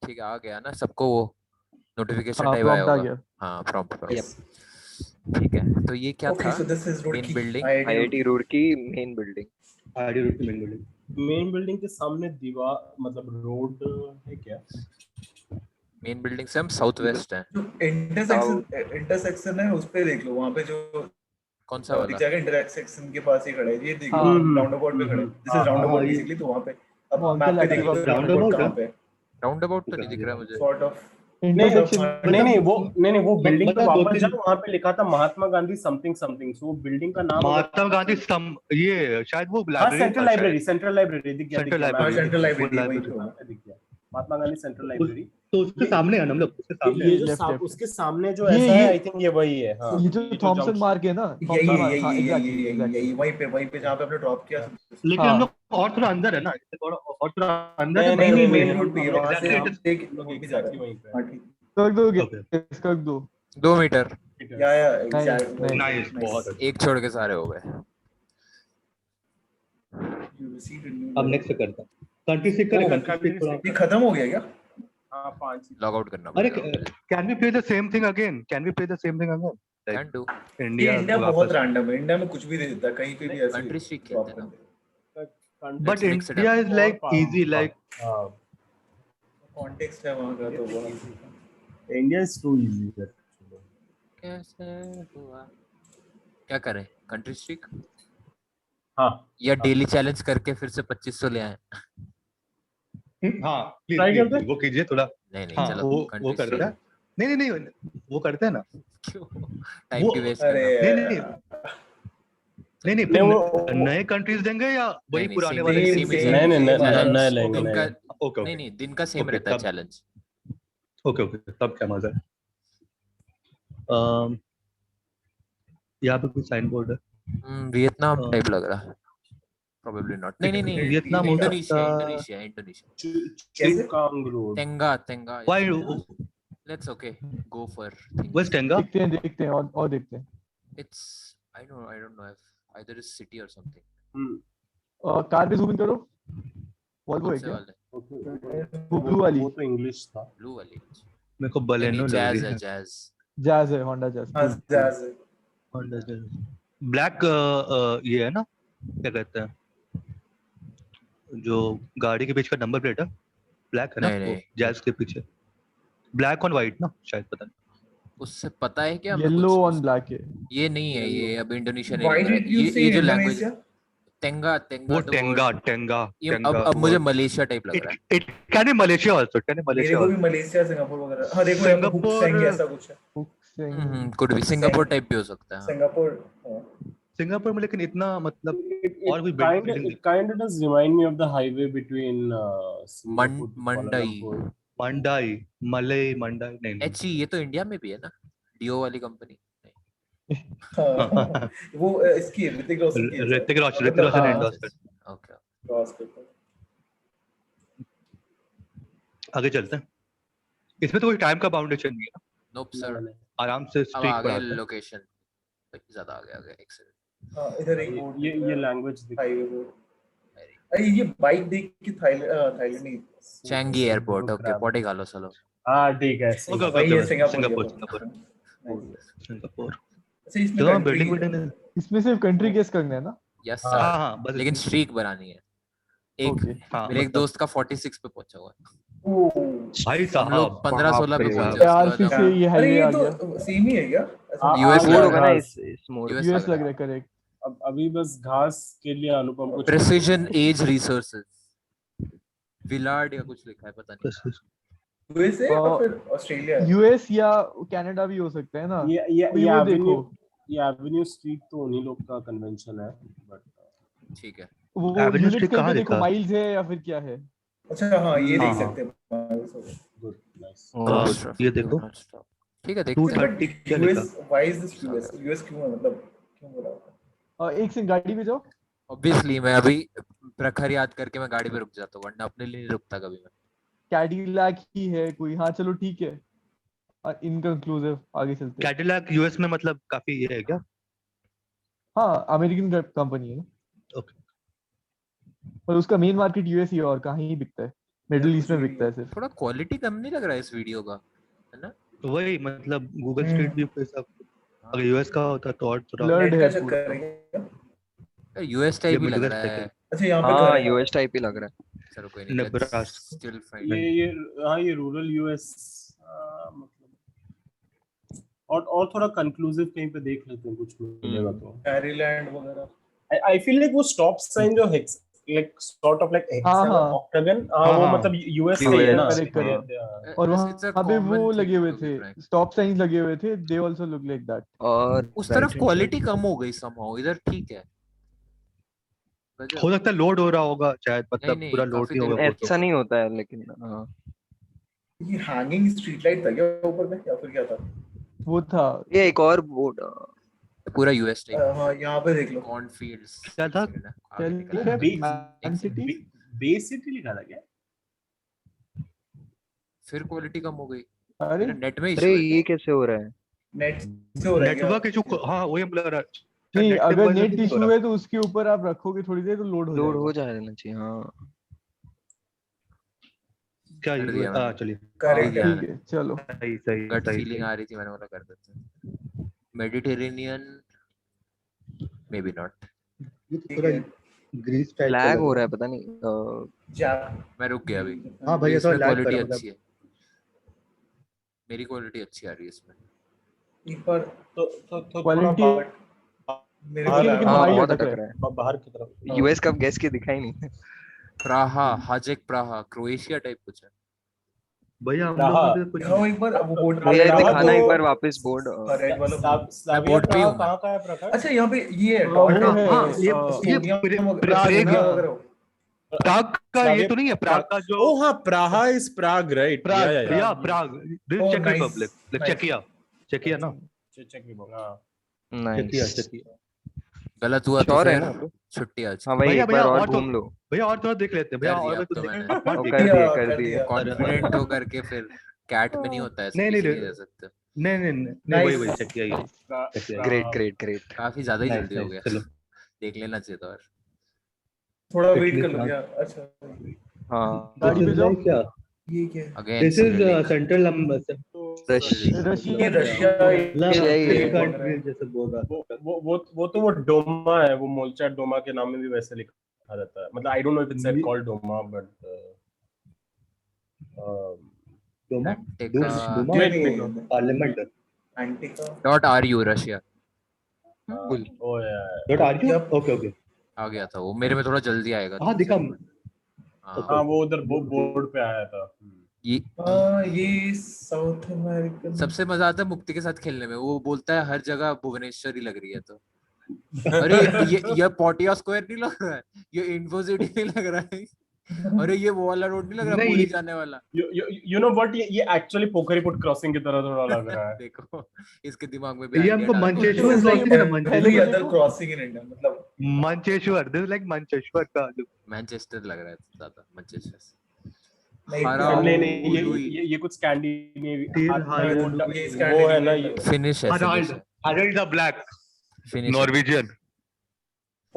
ठीक है, आ गया ना सबको वो नोटिफिकेशन हाँ टाइप आया प्रॉम्प्ट आ होगा। गया। हाँ प्रॉम्प्ट। Yes. ठीक है, तो ये क्या Okay, था? so this is main Roorkee, building IIT IIT Roorkee. Roorkee main building. IIT Roorkee main building. Main building के सामने दीवार मतलब रोड है क्या? मेन बिल्डिंग से हम साउथ वेस्ट है। जो इंटरसेक्शन है उस पे देख लो, वहाँ पे जो कौन सा वाला? जगह इंटरसेक्शन के पास ही खड़ा है, ये देख लो हाँ। राउंड अबाउट पे खड़ा है। This is round about basically, तो वहाँ पे अब वो मैप पे अंकल देख लो एक्टिवा राउंड अबाउट कहाँ पे है। राउंड अबाउट तो नहीं दिख रहा मुझे। सॉर्ट ऑफ इंटरसेक्शन नहीं वो बिल्डिंग पे मतलब वापस जाओ, वहाँ पे लिखा था महात्मा गांधी समथिंग समथिंग, सो वो बिल्डिंग का नाम महात्मा गांधी ये शायद वो हाँ लाइब्रेरी सेंट्रल लाइब्रेरी दिख गया, सेंट्रल दिख गया, लाइब्रेरी। सेंट्रल लाइब्रेरी वो वहीं library। पे दिख गया महात्मा गांधी सेंट्रल लाइब्रेरी। तो उसके सामने है ना, मतलब उसके सामने ये ये जो left, left। उसके सामने जो ये- ऐसा है, ये- आई थिंक ये वही है। हाँ, ये जो थॉमसन junction- मार्क है ना, यही थॉमसन मार्क, हाँ यही एग्जैक्टली वहीं पे जहाँ पे आपने ड्रॉप किया। लेकिन हाँ। हम लोग और थोड़ा अंदर है ना, और थोड़ा अंदर नहीं, है। नहीं नहीं, मेन नहीं, रोड पे है, वहाँ से exactly, आप देख लोग भी जा एग्जैक्टली रहे वहीं हैं। पे हाँ ठीक कर दोगे Okay. कर दो। 2 मीटर, है। या नहीं, exactly. नाइस, बहुत अच्छा। एक छोड़ के सारे हो गए। You received a new अब नेक्स्ट level. करते हैं कंट्री सिक करें। वो कंट्री सिक थोड़ा। ये खत्म हो गया क्या? हाँ 5 लॉग आउट करना अरे पड़ेगा। Can we play the same thing again? Can we play the same thing again? Can do. ये इंडिया बहुत रैंडम है, इंडिया में कुछ भी दे देता है, कहीं पे भी ऐसे कंट्री स्ट्रीक खेलते हैं ना। But Let's mix it India up. Is like easy, like context है वहाँ का, तो वो इंडिया इज टू इजी। कैसे हुआ? क्या करें, कंट्री स्ट्रीक हाँ या डेली चैलेंज करके फिर से 2500 ले आए? हाँ Try प्लीज करते हैं? वो कीजिए थोड़ा। नहीं नहीं हाँ चलो वो country करते streak। हैं। नहीं वो करते हैं ना। क्यों टाइम की वेस्ट अरे करना? नहीं नहीं, फिर वो- नए कंट्रीज देंगे या वही नहीं, पुराने same वाले? same same, ही same, challenge। नहीं, नहीं, Challenge। नए लेंगे, दिन नए का लेंगे। ओके नहीं दिन का सेम Okay, रहता है तब- चैलेंज। ओके तब क्या मजा है। यहाँ पे कुछ साइन बोर्ड है। वियतनाम टाइप लग रहा है। Probably not। नहीं वियतनाम हो इंडोनेशिया सकता। Indonesia. Chukang road. Tengah. Why? Let's okay go for Where's Tenga? देखते हैं और देखते हैं। it's I don't know if either is city or something। Car पे जूम इन करो। वॉल्वो है कौन से क्या? वाले? वो ब्लू वाली। वो तो इंग्लिश था। ब्लू वाली। मेरे को बलेनो लग जैज रही है है। जैज। जैज है, होंडा जैज। हाँ जैज है। ब्लैक ये है ना, क्या कहते हैं जो गाड़ी के पीछे का नंबर प्लेट है, ब्लैक है ना नहीं। वो जैज के पीछे ब्लैक ऑन वाइट ना, शायद पता नहीं। उससे पता है क्या हमें येलो कुछ? ऑन ब्लैक है। ये नहीं है, ये अब इंडोनेशिया नहीं Why लग रहा did है। you say ये जो लैंग्वेज Indonesia? तेंगा वो तो टेंगा ये अब मुझे मलेशिया टाइप लग रहा है। It can be Malaysia also, can be मेरे मलेशिया को भी मलेशिया सिंगापुर वगैरह। हाँ देखो यहाँ पे हुक सिंगापुर- सेंग ऐसा कुछ है। कुड भी सिंगापुर टाइप भी हो सकता है। सिंगापुर सिंगापुर में, लेकिन इतना मतलब और भी It kind of does remind me of the highway between Singapore to Kuala मंडाई। Lumpur. मंडाई नहीं एचई ये तो इंडिया में भी है ना, डीओ वाली कंपनी। हाँ, वो इसकी ऋतिक रोशन की है। ऋतिक रोशन हाँ, एंडोर्स कर। Okay cross paper. आगे चलते हैं। इसमें तो कोई टाइम का बाउंडेशन नहीं है ना, नोप सर। आराम से अब स्ट्रीक आ पर गया आते हैं। लोकेशन, ज्यादा आ गया एक सेकंड। हाँ इधर एक बोर्ड ये लैंग्वेज दिख हाईवे बोर्ड। अरे ये बाइक देख के थाईलैंड नहीं। Changi airport. ओके पॉटी खा लो चलो। हाँ ठीक है। ओके वही है सिंगापुर अच्छा इसमें तो country बिल्डिंग है। इसमें सिर्फ कंट्री गेस करना है ना? यस हाँ, सर। हाँ बस लेकिन स्ट्रीक बनानी है। एक Okay. हाँ, मेरे एक मतलब- दोस्त का 46 पे पहुंचा हुआ है। ओह, भाई हम लोग साहब 15-16 पे बाप रे पहुंचे। बाप। यार उसके फिर बाद से ये अरे हाईवे ये आ गया। तो सेम ही है क्या? US मोड लग होगा रहा ना है। इस मोड। US यूएस लग रहा है, करेक्ट। अब अभी बस घास के लिए अनुपम को प्रेसिजन एज रिसोर्सेज विलार्ड या कुछ लिखा है पता नहीं। यूएसए और फिर ऑस्ट्रेलिया है। यूएस या कनाडा भी हो सकता है ना। कोई वो देखो, ये एवेन्यू स्ट्रीट तो उन्हीं लोग का कन्वेंशन है, बट ठीक है। वो Avenue यूनिट्स Street कहीं कहाँ पे देखो, लिखा? माइल्स है या फिर क्या है? अच्छा हाँ ये हाँ, देख हाँ। सकते हैं। Good nice. ये देखो ठीक है देखते हैं। 230 क्या लिखा? US why is this US? US क्यों है, मतलब क्यों हो रहा है? एक सेकंड गाड़ी पे जाओ। ऑब्वियसली मैं अभी प्रखर याद करके मैं गाड़ी पे रुक जाता हूँ, वरना अपने लिए नहीं रुकता कभी मैं। कैडिलैक ही है कोई। हाँ चलो ठीक है, इनकंक्लूसिव आगे चलते हैं। कैडिलैक यूएस में मतलब काफी ये है क्या? हाँ अमेरिकन कंपनी है ना। ओके। पर उसका मेन मार्केट यूएस ही है और कहीं ही बिकता है। मिडिल ईस्ट में बिकता है सिर्फ। थोड़ा क्वालिटी कम नहीं लग रहा है इस वीडियो का, है ना? वही मतलब गूगल स्ट्रीट व्यू पे सब अगर यूएस का होता तो और थोड़ा Blurred नेट है का पूरा। चक्कर है क्या? यूएस ये टाइप ही लग मिडवेस्ट रहा है है। अच्छा यहाँ पे हाँ घर है। यूएस टाइप ही लग रहा है। चलो कोई नहीं, नेब्रास्का। Still fine. ये हाँ ये रूरल यूएस मतलब और थोड़ा कंक्लूसिव कहीं पे देख लेते हैं कुछ मिलेगा तो। मैरीलैंड वगैरह। I feel like वो स्टॉप साइन जो hex like sort of like हाँ, hexagon हाँ। octagon हाँ, वो हाँ। मतलब यूएस से ही है ना। Correct, correct। Yeah. और It's a वहाँ पे वो common लगे thing हुए to be थे, frank. स्टॉप साइंस लगे हुए थे, they also look like that. और उस तरफ right hand क्वालिटी side- कम हो गई somehow, इधर ठीक है। गजब। हो सकता है लोड हो रहा होगा शायद, मतलब नहीं, पूरा लोड काफी नहीं देर होगा ऐसा नहीं होता है लेकिन हाँ ये हैंगिंग स्ट्रीट लाइट था क्या ऊपर में या फिर क्या था? वो था। ये एक और बोर्ड पूरा यूएस टाइप। हाँ यहाँ पे देख लो। कॉर्नफील्ड्स क्या था? क्या लिखा है? बे- मैन सिटी? बे सिटी लिखा था क्या? फिर क्वालिटी कम हो गई। अरे मेरा नेट में अरे इशू है। ये कैसे हो रहा है? नेट से हो रहा है क्या? Network issue. हाँ वही बोल रहा नहीं, नेट अगर वजह से नेट नहीं हो इशू रहा। है तो उसके ऊपर आप रखोगे थोड़ी देर तो लोड हो लोड हो जाएगा। जाना चाहिए हाँ। क्या कर दिया मैंने। चलिए करेक्ट है। ठीक है, चलो। सही सही गट सही फीलिंग आ रही थी, मैंने बोला कर देते हैं। Mediterranean may be not. थोड़ा ग्रीस टाइप लैग हो रहा है पता नहीं जा मैं रुक गया अभी। हाँ भैया इसमें थोड़ा लैग कर क्वालिटी रहा है, अच्छी है। मेरी क्वालिटी अच्छी आ रही है इसमें। एक बार तो थोड़ा क्वालिटी मेरे हाँ, को लेकिन हाँ भाई बहुत अटक अटक रहा रहा है। बाहर की तरफ यूएस कब गैस के दिखा ही नहीं। प्राहा, हाजेक प्राहा, क्रोएशिया टाइप कुछ है। भैया हम रहा। लोग कुछ हाँ एक बार वो बोर्ड भैया रहा दिखाना तो- एक बार वापस बोर्ड रेड वाला board। स्लाविया बोर्ड पे ही हूँ मैं। कहाँ कहाँ है प्रकाश? अच्छा यहाँ पे ये है वो डॉट है, हाँ ये सोडियम प्राग है ना? वगैरह। प्राग का ये तो नहीं है, प्राग का जो Oh हाँ Praha is Prague right? Prague, Yeah, yeah, yeah. या प्राग this Oh, check nice, Republic nice. चेकिया ना Check it out. हाँ नाइस। चेकिया गलत हुआ तो श्योर है फिर ना? छुट्टी आज। हाँ भाई भैया, एक बार भैया, और और तो- घूम लो। भैया और थोड़ा देख लेते हैं भैया कर दिया और अब तो कुछ मैंने। देखें अपना और देख कर लेते हैं। दिया कर दिया। कॉन्फिडेंट हो करके फिर कैट में नहीं होता ऐसा, नहीं, किसी नहीं, नहीं रह सकते। नहीं नहीं नहीं वही वही चेकिया ही ग्रेट ग्रेट ग्रेट। काफी ज्यादा ही Nice, जल्दी हो nice, गया। चलो। देख लेना चाहिए था। और थोड़ा वेट At कर least लो now. क्या? अच्छा हाँ गाड़ी पे जाओ। क्या ये क्या है? Again this is central Russia ये रशिया जैसे बोल रहा वो तो वो डोमा है, वो मोल्चा डोमा के नाम में भी वैसे लिखा रहता है। मतलब I don't know if it's called Duma but parliament एंटिका डॉट आर यू रशिया बिल्कुल। ओ या dot R U okay okay आ गया था वो, मेरे में थोड़ा जल्दी आएगा। हाँ दिखा हाँ, हाँ वो उधर बोर्ड पे आया था। ये साउथ अमेरिकन। सबसे मजा आता है मुक्ति के साथ खेलने में। वो बोलता है हर जगह भुवनेश्वर ही लग रही है, तो अरे ये पोटिया स्क्वायर नहीं लग रहा है, ये इन्फो सिटी नहीं लग रहा है, अरे ये वो वाला रोड नहीं लग रहा नहीं, पुरी जाने वाला। यू नो व्हाट, ये एक्चुअली पोखरीपुट क्रॉसिंग की तरह थोड़ा लग रहा है। देखो इसके दिमाग में भी ये idea हमको डाल दिया। मंचेश्वर It's like क्रॉसिंग है ना, every other crossing in India, मतलब मंचेश्वर दिस लाइक मंचेश्वर का जो मैनचेस्टर लग रहा है ज्यादा, मैनचेस्टर से। नहीं, हरा नहीं ये कुछ स्कैंडिनेवियन वो है ना ये फिनिश है, Harald the black Finnish. Norwegian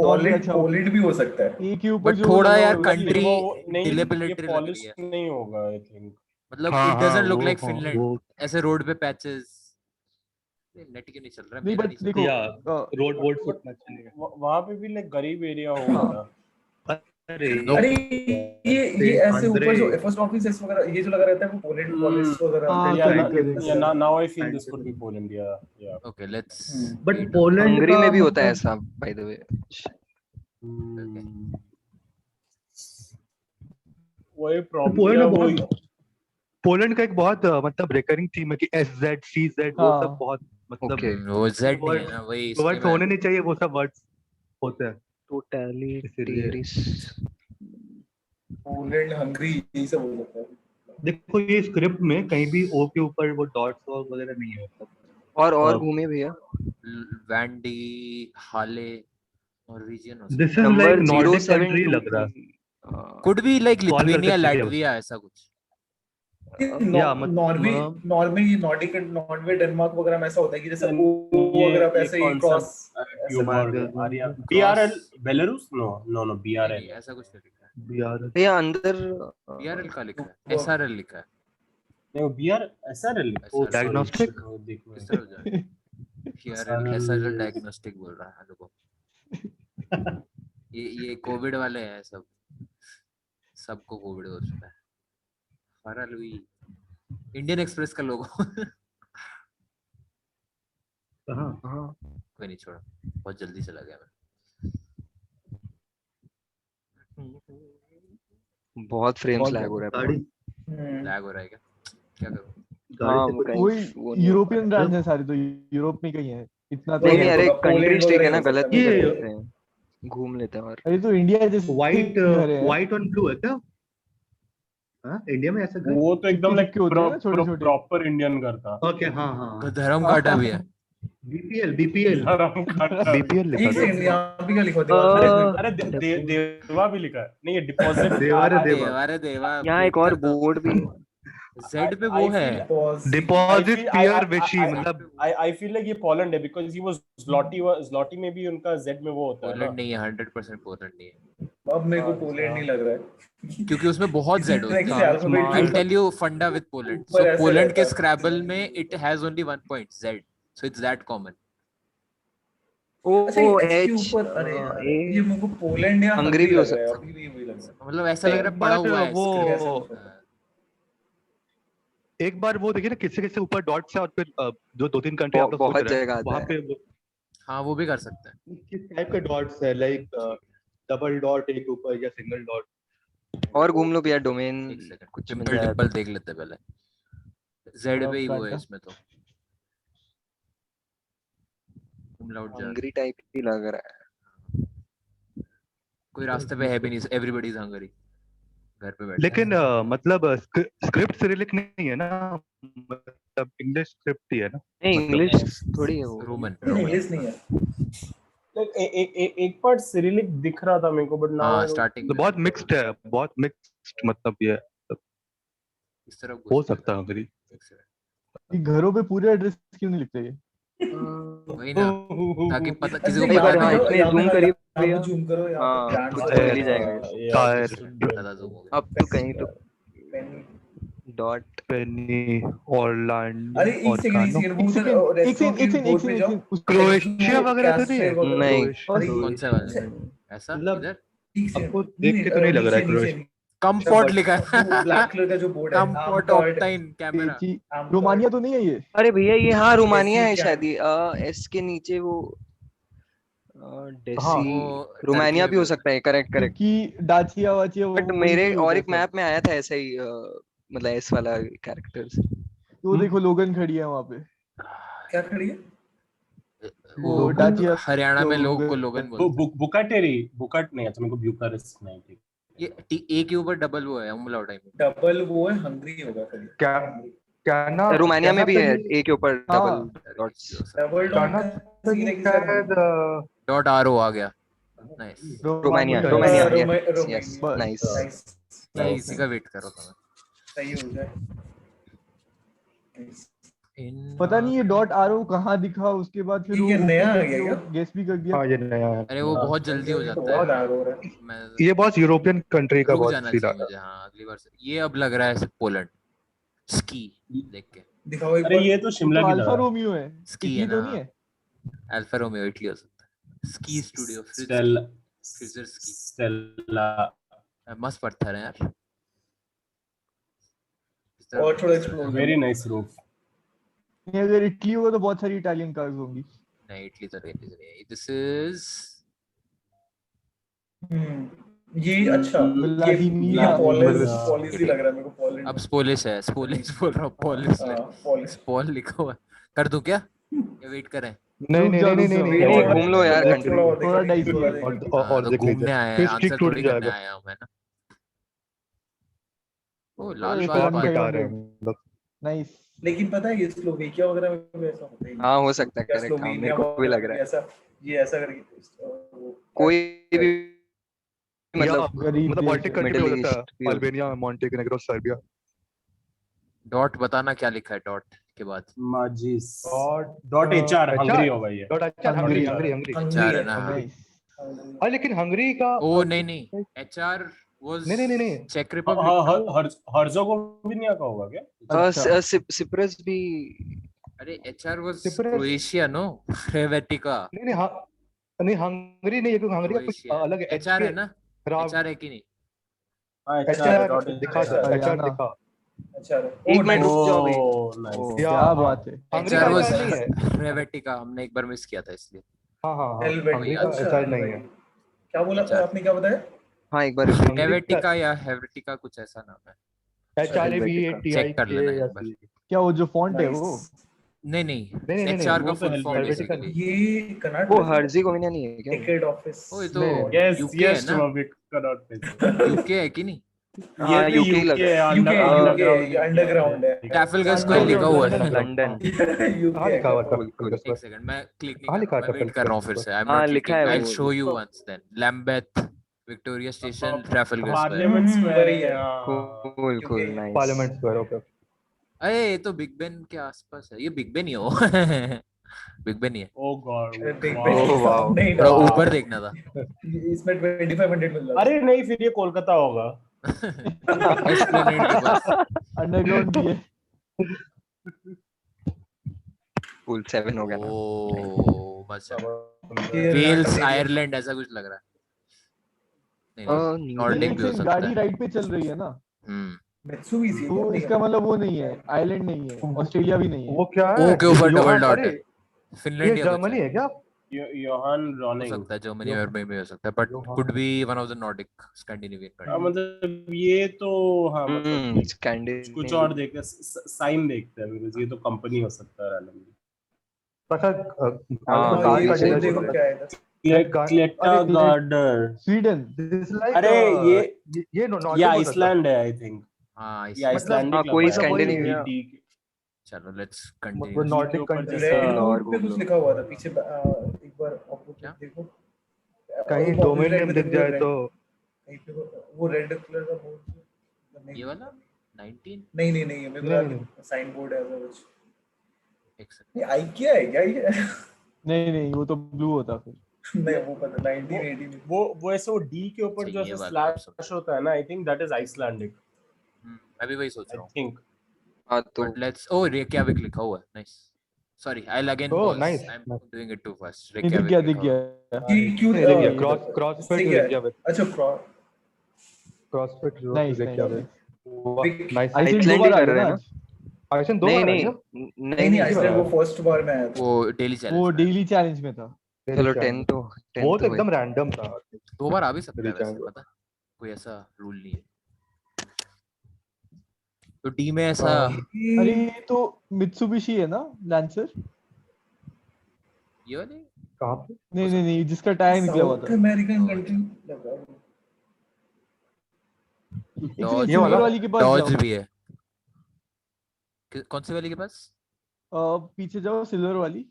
Poland भी हो सकता है। एक ही ऊपर बट जो थोड़ा लगा यार हुआ है, कंट्री नहीं ये डिलेबिलेटरी लग पॉलिश रही है। नहीं होगा आई थिंक। मतलब हाँ, इट डजंट लुक वो- लाइक हाँ, फिनलैंड। वो- ऐसे रोड पे पैचेस। नेट क्यों नहीं चल रहा है? नहीं मेरा बट नहीं देखो या रोड फुट में चलेगा। वहां पे भी लाइक गरीब एरिया होगा ना। अरे अरे ये ऐसे ऊपर जो फर्स्ट ऑफिस वगैरह ये जो लगा रहता है वो पोलैंड पॉलिश वगैरह। हाँ, या correct. Now I feel this could be Poland या okay let's but Poland Hungary में भी होता है ऐसा बाय द वे। वही प्रॉब्लम पोलैंड का एक बहुत मतलब रिकरिंग थीम है कि SZ CZ वो हाँ. सब बहुत मतलब Okay. वो जेड नहीं है ना, वही वर्ड्स होने नहीं चाहिए, वो सब वर्ड्स होते हैं। टोटलिटेरिस्ट। पोलैंड हंगरी यही सब हो सकता है। देखो ये स्क्रिप्ट में कहीं भी ओ के ऊपर वो डॉट्स और वगैरह नहीं है मतलब। और घूमे भैया। वैंडी हाले नॉर्वेजियन हो this is like number Nordic country लग रहा है। 072 कुड बी लाइक Call कर लिथुआनिया सकते थे लैटविया ऐसा कुछ। नॉर्वे डेनमार्क वगैरह में ऐसा होता है कि जैसे ये वगैरह पे ऐसे ही cross BRL Belarus no BRL नहीं, ऐसा कुछ नहीं लिखा है। BRL भैया अंदर बीआरएल का लिखा है, वो- एसआरएल लिखा है। नहीं वो बीआर SRL SRL Diagnostic? किस तरफ जा रहा है? बीआरएल एसआरएल डायग्नोस्टिक बोल रहा है देखो। ये कोविड वाले हैं सब, सबको कोविड हो चुका है। फरा लुई इंडियन एक्सप्रेस का लोगो। कहाँ? कोई नहीं, छोड़ो, बहुत जल्दी चला गया मैं। बहुत फ्रेम्स लैग हो रहा है। गाड़ी लैग हो रहा है क्या? क्या करूं? गाड़ी हाँ, से कुछ कहीं वही वो नहीं हो यूरोपियन पा ब्रांड्स हैं सारे, तो यूरोप में कहीं है इतना तो नहीं है। नहीं, अरे पोलैंड कंट्रीज ठीक है ना, वगैरह गलत ये- नहीं कर लेते हैं, घूम लेते हैं। और अरे तो इंडिया जैसे व्हाइट घर है, व्हाइट ऑन ब्लू है क्या? हाँ, इंडिया में ऐसा घर? वो तो एकदम लाइक चिपके होते हैं ना, छोटे-छोटे। प्रॉपर इंडियन घर था। ओके, हाँ। धर्म काटा भी है। BPL धर्म काटा भी। BPL लिखा एक था। सेकंड, यहाँ भी क्या लिखा हुआ है दीवार पे? अरे देवा भी लिखा है। नहीं ये डिपॉजिट देवा रे देवा। देवा रे देवा। यहाँ एक और बोर्ड भी जेड पे वो है। डिपॉजिट पियर वेशी, मतलब I feel like ये पोलैंड है because he was Zloty में भी उनका Z में वो होता है ना। पोलैंड नहीं है, 100% पोलैंड नहीं है, अब मेरे को पोलैंड नहीं लग रहा है क्योंकि उसमें बहुत जेड होते Next हैं। alphabet I'll भी- tell you funda with Poland. ऊपर So ऐसे पोलैंड रहता के है। स्क्रैबल में it has only 1 point Z. So it's that common. अच्छा, ओ ये H के एच ऊपर, अरे यार, ये मेरे को पोलैंड या हंगरी हंगरी भी हो लग रहा है, सकता अभी भी वही लग रहा है। मतलब ऐसा लग रहा है पड़ा But हुआ है वो script। एक बार वो देखिए ना, किससे किससे ऊपर डॉट्स है और फिर जो 2-3 कंट्री आप लोग बहुत सोच रहे हैं जगह आता वहाँ है। पे हाँ वो भी कर सकते हैं। किस टाइप के डॉट्स है, लाइक डबल डॉट एक ऊपर या सिंगल डॉट? और घूम लो भैया, डोमेन एक सेकंड, कुछ मिल डिम्पल जाए डिम्पल देख लेते हैं पहले। जेड पे ही वो है काटा। इसमें तो। तुम लाउड जा। हंगरी टाइप ही लग रहा है। कोई रास्ते पे है भी नहीं, एवरीबॉडी इज हंगरी। घर पे बैठे लेकिन मतलब स्क्रिप्ट सिरिलिक नहीं है ना, मतलब इंग्लिश स्क्रिप्ट ही है ना? नहीं मतलब- इंग्लिश थोड़ी है वो। रोमन। इंग्लिश नहीं है। एक पार्ट सिरिलिक दिख रहा था मेरे को बट हाँ नाउ स्टार्टिंग तो बहुत मिक्स्ड है, बहुत मिक्स्ड, मतलब ये इस तरफ हो सकता है अंग्रेजी। ये घरों पे पूरे एड्रेस क्यों नहीं लिखते ये? वही ना, ताकि पता किसी को अच्छा, एक पता बार हाँ, नहीं। इसमें zoom करिए भैया। जूम करो, यहाँ हाँ, पे brands कुछ वगैरह मिल ही जाएगा। Tire. ज्यादा zoom हो गया। अब तो कहीं तो Penny। डॉट पेनी, ऑरलैंडो, अरे एक सेकंड वो एक उधर सेकंड रेस्टोरेंट के बोर्ड पे जाओ। क्रोएशिया वगैरह तो नहीं है? कैस्ट्रे वगैरह। नहीं। अरे कौन सा वाला? ऐसा मतलब- इधर ठीक से आपको देख के तो नहीं लग रहा है क्रोएशिया। कम्फर्ट लिखा है। ब्लैक कलर का जो बोर्ड है, कम्फर्ट ऑप्टाइन कैमरा। रोमानिया तो नहीं है ये? अरे भैया ये हाँ रोमानिया है क्या शायद ही। एस के नीचे वो डेसी वो रोमानिया टर्की भी हो में सकता है। Correct correct. क्योंकि डाचिया वाचिया बट मेरे और एक मैप में आया था ऐसा ही मतलब एस वाला कैरेक्टर्स। तो देखो लोगन खड़ी है वहाँ पे। क्या खड़ी है? वो वो डाचिया हरियाणा में लोग को लोगन- लोगन बोलते हैं। बुकाटेरी बुकाट नहीं अच्छा मेरे को ब्यूकारेस्ट नहीं ठीक। ये ए के ऊपर डबल वो है umlaut टाइम में। डबल वो है, हंगरी होगा फिर। क्या क्या ना रोमानिया में भी है ए के ऊपर हाँ। Double dots. डबल डॉट गाना का सीन है कि शायद शायद डॉट आरओ आ गया। Nice. Romania Romania, Romania yes Romania. Nice. ये इसी का वेट करो तुम। सही हो जाए। पता नहीं ये डॉट आरओ कहाँ दिखा, उसके बाद फिर ये नया आ गया क्या? गेस भी कर दिया। हाँ ये नया है। अरे वो बहुत जल्दी हो जाता बहुत है। आग हो रहा है। मैं ये बहुत यूरोपियन कंट्री का रुक बहुत जाना सीधा चाहिए मुझे। हाँ अगली बार से ये अब लग रहा है पोलैंड। स्की देख के। दिखाओ एक अरे बार। ये तो शिमला की अल्फा तरह रोमियो है। स्की इटली है तो ना। नहीं है? अल्फा रोमियो इटली हो सकता है। Ski studio Stella freezer ski. Stella मस्त पत्थर है यार। और थोड़ा एक्सप्लोर वेरी नाइस रूफ। नहीं, अगर इटली होगा तो बहुत सारी इटालियन कार्स होंगी। नहीं इटली तो नहीं। दिस इज ये अच्छा, व्लादिमीर पॉलिसी लग रहा है मेरे को। पोलैंड अब स्पोलिश है। स्पोलिश बोल रहा हूँ, पॉलिश है। पॉलिसी। स्पॉल लिखा हुआ है। कर दूं क्या? ये वेट करें। नहीं नहीं नहीं नहीं नहीं, नहीं, घूम लो यार country। थोड़ा डाइस और हाँ, तो देख घूमने लीजिए, आए हैं, फिर आंसर स्टिक टूट थोड़ी करने जाएगा। आया हूँ मैं ना। ओ लाल अरे, बाल शॉर्ट बाल- कटा रहे हैं हम लोग। नाइस। लेकिन पता है ये स्लोवेकिया वगैरह में भी ऐसा होता है। हाँ हो सकता है या करेक्ट। हाँ स्लोवेनिया मेरे को भी लग रहा है ऐसा, ये ऐसा करके कोई भी मतलब गरीब मतलब देश बाल्टिक है। कंट्री भी हो मिडिल सकता ईस्ट है, अल्बानिया, मॉन्टेनेग्रो, सर्बिया। डॉट बताना क्या लिखा है डॉट के बाद। माजिस डॉट HR हंगरी होगा ये। डॉट अच्छा, हंगरी हंगरी हंगरी। चार है ना। नाइस। हाँ लेकिन हंगरी का ओ नहीं नहीं HR was नहीं, नहीं, नहीं, नहीं। Czech Republic. हर्जोगोविना का होगा क्या? अच्छा। सिप्रस भी अरे HR was Cyprus. Croatia, no? Hrvatica. नहीं, हाँ, नहीं, हंगरी नहीं है, क्योंकि हंगरी का कुछ Croatia. अलग है। HR है ना? राव HR है कि नहीं? हाँ, HR दिखा था, HR हरियाणा। दिखा। अच्छा एक मिनट रुक जाओ भाई। नाइस। ओ, या, क्या हाँ, बात है। हंगरी HR का was HR नहीं है। Hrvatica. हमने एक बार मिस किया था इसलिए. हाँ, हाँ, हाँ, हेलवेटिका। हंगरी का अच्छा, HR नहीं है। क्या बोला HR. आपने, क्या बताया? हाँ एक बार repeat। हंगरी का Helvetica या Helvetica कुछ ऐसा नाम है. चेक कर लेना एक बार. HRAVATIK। क्या वो जो फॉन्ट है वो? नहीं नहीं, नहीं. नहीं, HR वो का तो फुल फॉर्म Helvetica बेसिकली. ये कनाडा वो हर्जेगोविना नहीं है क्या? Ticket office. ओ ये तो नहीं, यस UK है यस ना? यूके UK है कि नहीं? हाँ ये यूके लग यूके रहा है। यूके अंडरग्राउंड है। Trafalgar हाँ, Square लिखा हुआ है. लंदन। कहाँ लिखा हुआ था? cool। एक सेकंड मैं क्लिक नहीं कहाँ कर लिखा रहा. मैं था वेट कर रहा हूँ फिर से. आई एम हाँ, नॉट लिखा है क्लिकिंग. आई वो। Will show you once then. Lambeth Victoria station Trafalgar square. Parliament वही है। Square. cool cool UK nice। Parliament square, okay. अरे ये तो बिग बेन के आसपास है. ये बिग बेन ही हो. बिग बेन ही है. ओ गॉड बिग Oh, wow। नहीं थोड़ा ना, ऊपर देखना था. इसमें 2500 मिल रहा अरे नहीं, फिर ये कोलकाता होगा। एस्प्लेनेड के पास. अंडरग्राउंड भी है। cool 7 हो गया ना। ओ बस. है। वेल्स आयरलैंड ऐसा कुछ लग रहा है. नहीं नॉर्डिक भी हो लेकिन सकता गाड़ी है. राइट पे चल रही है ना, मित्सुबिशी तो इसका मतलब वो नहीं है, आइलैंड नहीं है, ऑस्ट्रेलिया भी नहीं है। वो क्या है? ओ के ऊपर डबल योहान, डॉट अरे है. फिनलैंड ये या कुछ जर्मनी है क्या? योहान हो रॉनिंग। सकता है. जर्मनी और में भी हो सकता है but could be one of the Nordic Scandinavian हाँ, कंट्री. मतलब ये तो हाँ मतलब कुछ स्कैंडिनेवियन। और देखते हैं, साइन देखते हैं because ये तो कंपनी हो सकता है randomly। पता हाँ, कार ये का सही डीलर देखो बोला। क्या है इधर। क्लेटा अरे, गार्डर। स्वीडन। दिस लाइक अरे ये ये नॉर्डिक ये हो सकता है। आइसलैंड है आई थिंक। हाँ ये इसलिए. आइसलैंडिक हाँ, लग कोई रहा है। स्कैंडिनेविया। चलो लेट्स वो कंटिन्यू. नॉर्डिक ऊपर कंट्री जैसा- रेड और रूट पे घूम कुछ लो। लिखा हुआ था पीछे, एक बार ऑपोजिट क्या? देखो। कहीं ऑपोजिट डोमेन साइड नेम में दिख देखो, जाए red- तो कहीं पे वो रेड कलर का बोर्ड। ये वाला 19 नहीं नहीं नहीं, मेरे नहीं, को साइन बोर्ड है ऐसा कुछ। एक सेकंड. ये आइकिया है क्या ये? नहीं नहीं, वो तो ब्लू होता फिर। नहीं वो पता 1980 में। वो ऐसे वो डी के ऊपर अच्छा, जो ये ऐसे वाला आप स्लैश होता है ना, I think that is Icelandic. मैं भी वही सोच आई रहा हूँ. थिंक हाँ तो बट लेट्स ओ रेक्याविक लिखा हुआ है. Nice. Sorry, I'll again Oh, pause. nice, I'm nice. doing it too fast. नहीं, दिख Reykjavik गया लिखा हुआ है. ये क्यों नहीं, देखिए, ये क्रॉस देखो, क्रॉसफिट इससे क्या है? रेकियाविक, अच्छा CrossFit nice Reykjavik. Big- nice. Iceland Iceland 2 ही बार आ कर गया रहे ना हैं ना? आज। आइसलैंड 2 नहीं बार आई नहीं ना? नहीं नहीं, नहीं आइसलैंड वो फर्स्ट बार में आया था। वो डेली चैलेंज वो में. डेली चैलेंज में था। चलो 10 तो वो 10 तो तो एकदम रैंडम था। दो बार आ भी सकता है Daily वैसे. challenge. पता कोई ऐसा रूल नहीं है. तो डी में ऐसा अरे ये तो मित्सुबिशी है ना, लैंसर? ये वाली कहाँ पे? नहीं नहीं नहीं, जिसका टायर निकला हुआ साउथ था। अमेरिकन कंट्री लग रहा है। एक Dodge सेकंड, ये वाला? सिल्वर वाली के पास डॉज जाओ। भी है. कौन सी वाली के पास? पीछे जाओ, सिल्वर वाली।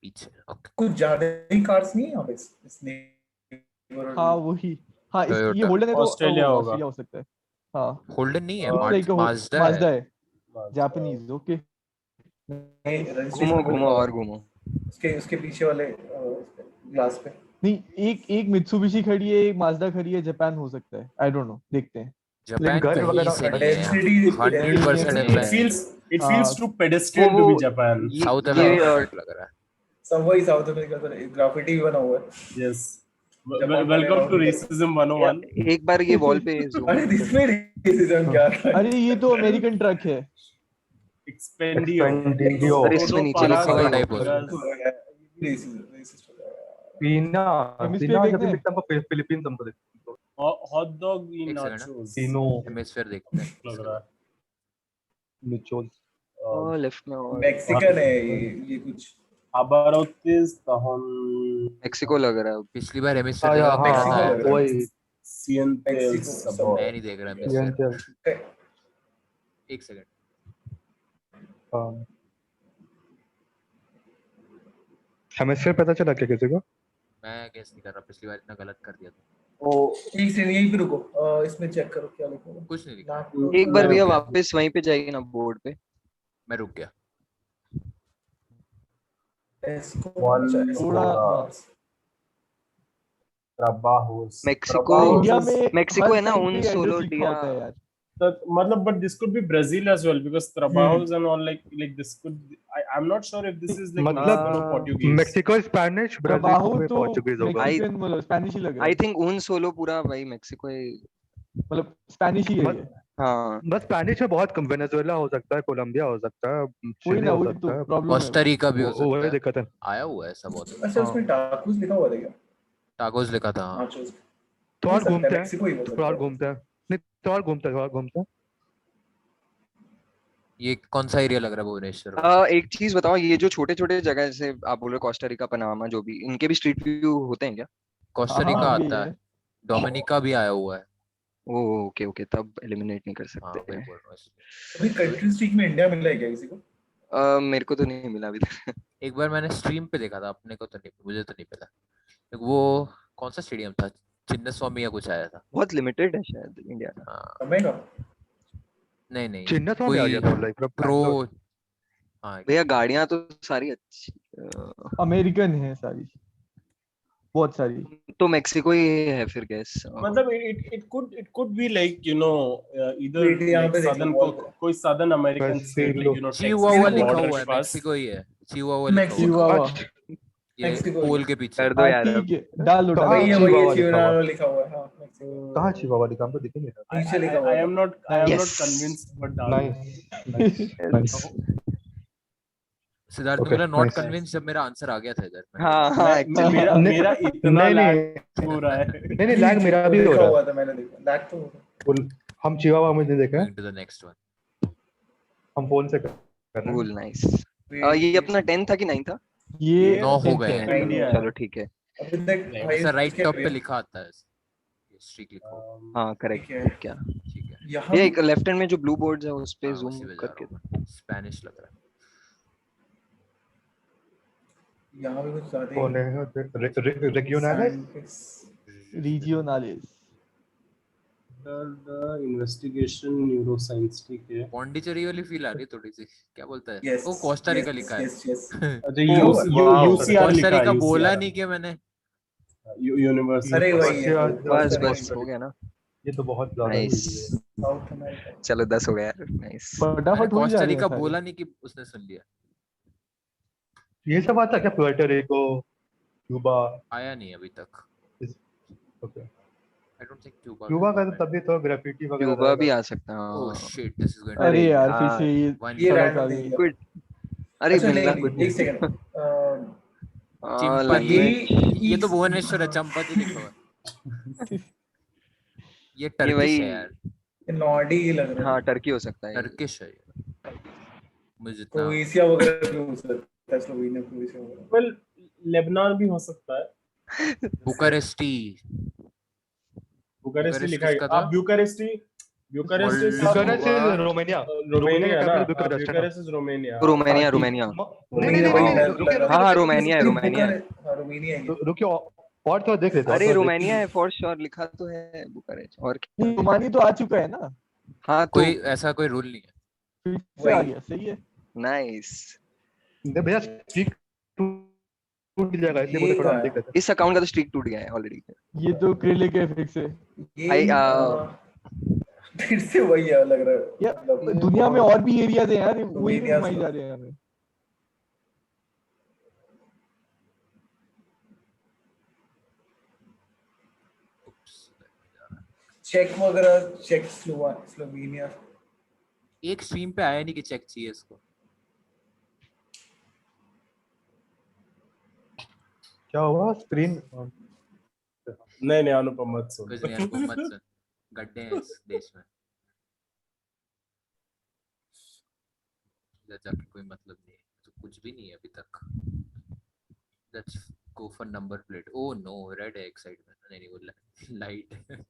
पीछे. ओके. कुछ ज्यादा ही कार्स नहीं है यहाँ पे इसने। हाँ वही। हाँ ये Toyota. होल्डन है तो ऑस्ट्रेलिया होगा। ऑस्ट्रेलिया हो सकता है। हाँ होल्डन नहीं है. लुक्स लाइक माज्दा माज्दा है. है, जापानीज। ओके। नहीं, registration घूमो पे घूमो लिखा और हुआ है। घूमो। उसके पीछे वाले ग्लास पे। नहीं, एक मित्सुबिशी खड़ी है, एक माज्दा खड़ी है। जापान हो सकता है, आई डोंट नो, देखते हैं। जापान घर कहीं वगैरह से नहीं है. Density- 100% नहीं, जापान. इट हाँ। Feels to pedestrian to be Japan. South ये अमेरिका लग रहा है. सब वही साउथ अमेरिका का ग्राफिटी भी बना हुआ है। यस जापान वाले वेलकम टू और- रेसिज्म 101। एक बार ये वॉल पे zoom अरे करके- इसमें रेसिज्म क्या था? अरे ये तो अमेरिकन ट्रक है। एक्सपेंडियो। एक्सपेंडियो। अरे इसमें नीचे लिखा हुआ है टाइप हो रेसिस्ट पीना Hemisphere पीना जब देखना भी है? लिखता है हमको फिलीपींस हमको देखता है। हॉट डॉग इन एक second, नाचोस तीनों हेमिस्फीयर देखते हैं. लग रहा है। निचोल। हाँ लेफ्ट में और मैक्सिकन है ये कुछ। Abarrotes tahon मेक्सिको लग रहा है। पिछली बार हेमिस्फीयर हाँ, देखा हाँ, था. Mexico हाँ, लग रहा है। वही Sientes Mexico, sabor। मैं नहीं देख रहा हेमिस्फीयर. एक सेकंड. हेमिस्फीयर पता चला क्या किसी को? मैं गेस नहीं कर रहा. पिछली बार इतना गलत कर दिया था. एक सेकंड यहीं पे रुको, इसमें चेक करो क्या लिखा हुआ है। कुछ नहीं लिखा. एक बार भैया रुक गया. वापस वहीं पे जाइए ना बोर्ड पे। मैं रुक गया. Esco- One अच्छा, Esco- थोड़ा- हाँ। Trabajos. Mexico Trabajos India is- में मेक्सिको हर है ना, side उन पे address सोलो लिखा डिया होता है यार। मतलब but this could be Brazil as well because Trabajos and all like this could I'm not sure if this is like मतलब Lisbon or Portuguese. Mexico Spanish, Brazil ट्रबाहो में तो पोर्चुगीज होगा। मेक्सिकन मतलब स्पेनिश ही लग रहा आई है, थिंक उन सोलो पूरा भाई मेक्सिको है। मतलब स्पेनिश ही है ये। हाँ बस स्पेनिश में बहुत वेनेजुएला हो सकता है, कोलंबिया हो सकता है, वही चिली ना, हो वही सकता तो है, प्रॉब्लम है। कोस्टा रिका भी हो वही सकता है, दिक्कत है। आया हुआ है ऐसा बहुत। अच्छा हाँ। उसमें टाकोस लिखा हुआ था क्या? टाकोस लिखा था हाँ। नाचोस थोड़ा हो और सकता है, घूमते हैं, मेक्सिको ही हो थोड़ा सकता और है। घूमते हैं, नहीं थोड़ा और घूमते हैं। ये कौन सा एरिया लग रहा है भुवनेश्वर में? एक चीज बताओ, ये जो छोटे छोटे जगह जैसे आप बोल रहे हो कोस्टा रिका, पनामा, जो भी, इनके भी स्ट्रीट व्यू होते हैं क्या? कोस्टा हाँ, रिका भी आता है। है, डोमिनिका भी आया हुआ है। ओ ओके ओके, तब एलिमिनेट नहीं कर हाँ सकते वही हैं। बोल रहा हूँ इसलिए। अभी कंट्री स्ट्रीक में इंडिया मिला है क्या किसी को? मेरे को तो नहीं मिला अभी तक। एक बार मैंने स्ट्रीम पे देखा था, अपने को तो नहीं, मुझे तो नहीं पता। वो कौन सा स्टेडियम था, चिन्ना स्वामी या कुछ आया था। बहुत लिमिटेड है शायद इंडिया का। हाँ समय का नहीं नहीं चिन्ना स्वामी आ गया था लाइक प्रो। हाँ भैया गाड़ियां तो सारी अच्छी अमेरिकन है सारी, बहुत सारी। तो मेक्सिको ही है फिर गैस। मतलब it could be like you know either Wait, यहाँ like पे देखो, southern wall पे। कोई southern American बस state like you know Chihuahua Texas लिखा border हुआ है, के पास। मेक्सिको ही है, चिहुआहुआ लिखा हुआ है। Mexico Chihuahua. ये मेक्सिको पोल ही। के पीछे। कर दो हाँ यार अब। ठीक है, डाल दो डाल कहाँ वही है दो। वही चिहुआहुआ है, लिखा हुआ चिहुआहुआ लिखा हुआ है। हाँ मेक्सिको कहाँ चिहुआहुआ लिखा, हमको दिख ही नहीं रहा। नीचे लिखा हुआ I है। am not Yes. convinced but डाल दो। नाइस सिद्धार्थ ने Okay, बोला नॉट nice. कन्विंस जब मेरा आंसर आ गया था इधर। मैंने हाँ बोला, हाँ मैं actually। मेरा नहीं, मेरा इतना नहीं लैग हो रहा है। नहीं लैग मेरा भी हो लिखा रहा हुआ था, मैंने देखा लैग तो हो रहा है। हम चिहुआहुआ में नहीं देखा है, going to the next one. हम फोन से कर रहे कूल हैं। नाइस। है। ये अपना 10 था कि 9 था? ये 9 हो 10th गए है। हैं। Nine इंडिया चलो ठीक है। अभी तक Right. ऐसा राइट highest टॉप पे क्या लिखा आता है, स्ट्रीक लिखो। हाँ करेक्ट ठीक है। ठीक क्या। ठीक है, यहाँ ये एक लेफ्ट हैंड में जो ब्लू बोर्ड्स है उस पे हाँ, जूम उसी पे जा करके। रहा हूँ। स्पेनिश लग रहा है। यहाँ पे कुछ ज्यादा कौन है regionales? रीजियोनालिस। इन्वेस्टिगेशन न्यूरोसाइंस ठीक है। पौंडीचेरी वाली फील आ रही है थोड़ी सी, क्या बोलता है यस वो, कोस्टा रिका लिखा है। अच्छा wow. यूसीआर कोस्टा लिखा रिका है, बोला UCR नहीं क्या मैंने? यूनिवर्सिटी। अरे वही है, Russia, बस Costa बस Rica। हो गया ना। ये तो बहुत ज्यादा नाइस। easy है। South America. चलो 10 हो गया यार। नाइस। मैंने फटाफट हो ही जा कोस्टा रहे हैं रिका सारे। बोला नहीं कि उसने सुन लिया। ये सब आता है क्या, पुएर्टो रिको, क्यूबा? आया नहीं अभी तक। Okay, I don't think Cuba. Cuba का तो तभी तो ग्राफिटी वगैरह क्यूबा भी रहेगा। आ सकता है। ओह हाँ। शिट, दिस इज गोइंग अरे अरे यार फिर यार। से ये वन ये सड़क रैंडम आ दे गई। दिया। Quit. अरे अच्छा मिलना नहीं कुछ एक सेकंड। चिंपती। language। ये तो भुवनेश्वर है, चंपती लिखा हुआ है। ये ये टर्किश वही। है यार, ये नॉर्डी ही लग रहा हाँ है। टर्की हो सकता है। टर्किश है ये। मुझे जितना क्रोएशिया वगैरह भी हो सकता है, स्लोवेनिया क्रोएशिया वगैरह। वेल लेबनान भी हो सकता है। बुकारेस्टी। बुकारेस्टी लिखा है। किसका था? आप Bucuresti Bucharest Moldova। Bucharest is Romania, Romania का ना। capital बुकारेस्ट है ना। Bucharest is Romania. Romania Romania. नहीं वही नहीं, लग रहा हाँ है। हाँ रोमानिया है रोमानिया है। हाँ रोमानिया है। रुकिए और तो देख लेते हैं, अरे और तो देख- रोमानिया है फॉर श्योर, लिखा तो है बुकारेस्ट। और क्या? नहीं, रोमानी तो आ चुका है ना, हाँ तो कोई ऐसा कोई रूल नहीं है। फिर से आ गया। सही है। नाइस। नहीं भैया स्ट्रीक टूट जाएगा, इसलिए बोले थोड़ा हम देख लेते हैं। इस अकाउंट का तो स्ट्रीक टूट गया है ऑलरेडी। ये तो क्रेले के फिक्स है। भाई, फिर से वही है लग रहा है। यार मतलब दुनिया में और भी एरियाज हैं यार, वही Romania घुमाई से- जा रहे हैं हमें। चेक वगैरह, चेक स्लोवेनिया। एक स्ट्रीम पे आया नहीं कि चेक चाहिए इसको। क्या हुआ स्क्रीन? नहीं अनुपम मत सुन। कुछ नहीं यार, मत सुन, गड्ढे हैं इस देश में, इधर जाके कोई मतलब नहीं है, तो कुछ भी नहीं है अभी तक। Let's go for number plate. Oh no, red है एक साइड में। नहीं वो लाइट है।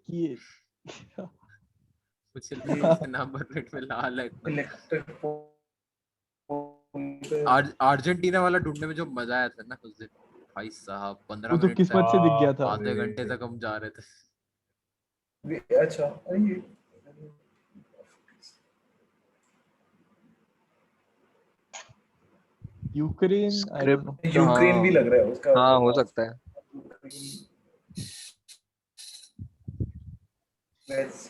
ये कुछ नंबर प्लेट में लाल है। इलेक्ट्रिक अर्जेंटीना वाला ढूंढने में जो मजा आया था ना उस दिन, भाई साहब 15 वो तो मिनट किस्मत से दिख गया था। आधे घंटे तक हम जा रहे थे। अच्छा अरे ये Ukraine, I don't no. Ukraine भी लग रहा है उसका। हाँ हो सकता है। Let's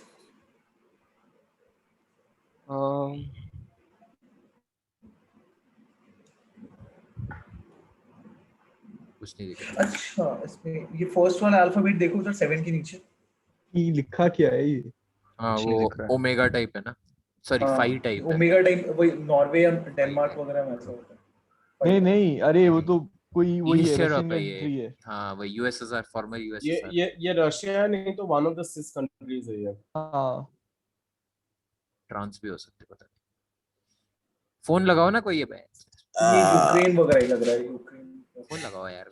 कुछ नहीं दिख रहा। अच्छा इसमें ये फर्स्ट वाला अल्फाबेट देखो उधर 7 के नीचे। ये लिखा क्या है ये? हाँ कुछ नहीं वो दिख रहा है। ओमेगा टाइप है ना, सॉरी हाँ, फाई टाइप है। ओमेगा टाइप वही नॉर्वे या डेनमार्क वगैरह में ऐसा होता है। नहीं नहीं, अरे वो तो कोई वही है, ईस्ट रशियन यूरोप है कंट्री ये। है। हाँ वही यूएसएसआर, फॉर्मर ये यूएसएसआर। ये रशिया है, नहीं तो one of the six countries है ये। हाँ फ्रांस भी हो सकते, पता नहीं। फोन लगाओ ना कोई, ये ये यूक्रेन वगैरह ही लग रहा है, यूक्रेन। फोन लगाओ यार।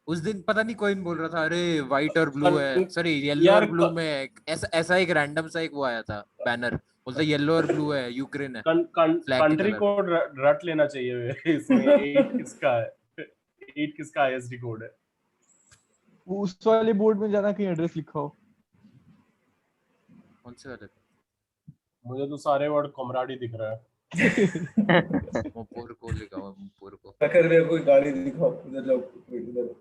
उस दिन पता नहीं कोई बोल रहा था अरे व्हाइट और ब्लू है, सॉरी येलो यार और ब्लू में ऐसा एक रैंडम सा एक वो आया था बैनर, बोलता येलो और ब्लू है, यूक्रेन है। कंट्री कोड रट लेना चाहिए इसमें। 8 किसका है, 8 किसका आईएसडी कोड है। उस वाले बोर्ड में जाना, कहीं एड्रेस लिखा हो। कौन से वाले? मुझे तो सारे वर्ड कमराडी दिख रहा है। मोपोर को लिखा हुआ, मोपोर को। कर रहे कोई गाड़ी दिखाओ उधर जाओ, इधर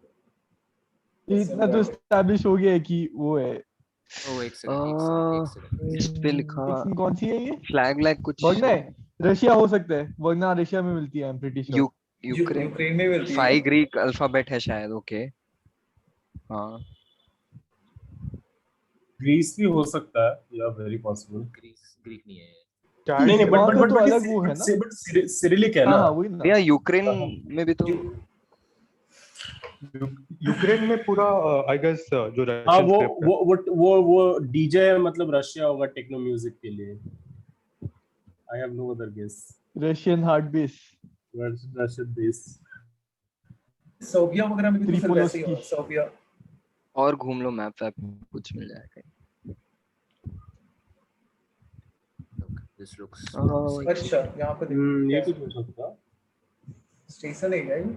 ये इतना तो एस्टैब्लिश हो गया है कि वो है। ओ एक सेकंड। इस पे लिखा कौन सी है ये? फ्लैग लाइक कुछ वरना है रशिया हो सकता है, वरना रशिया में मिलती है, I am pretty sure. Ukraine Ukraine में मिलती है। 5 ग्रीक अल्फाबेट है शायद। ओके हाँ ग्रीस भी हो सकता है, या वेरी पॉसिबल। ग्रीक नहीं है। नहीं नहीं, वहाँ पे बट तो अलग वो है ना। सिरिलिक है ना। हाँ वही ना। या यूक्रेन में भी तो यूक्रेन में पूरा आई गेस जो हाँ रशियन स्क्रिप्ट है। वो डीजे मतलब रशिया होगा टेक्नो म्यूजिक के लिए। I have no other guess. Russian hard bass. Russian bass. Serbia वगैरह में भी तो फिर वैसे ही होगा, सर्बिया। और घूम लो मैप वैप कुछ मिल जाएगा। दिस लुक्स अच्छा यहाँ पे ये कुछ हो सकता है। स्टेशन है क्या ये?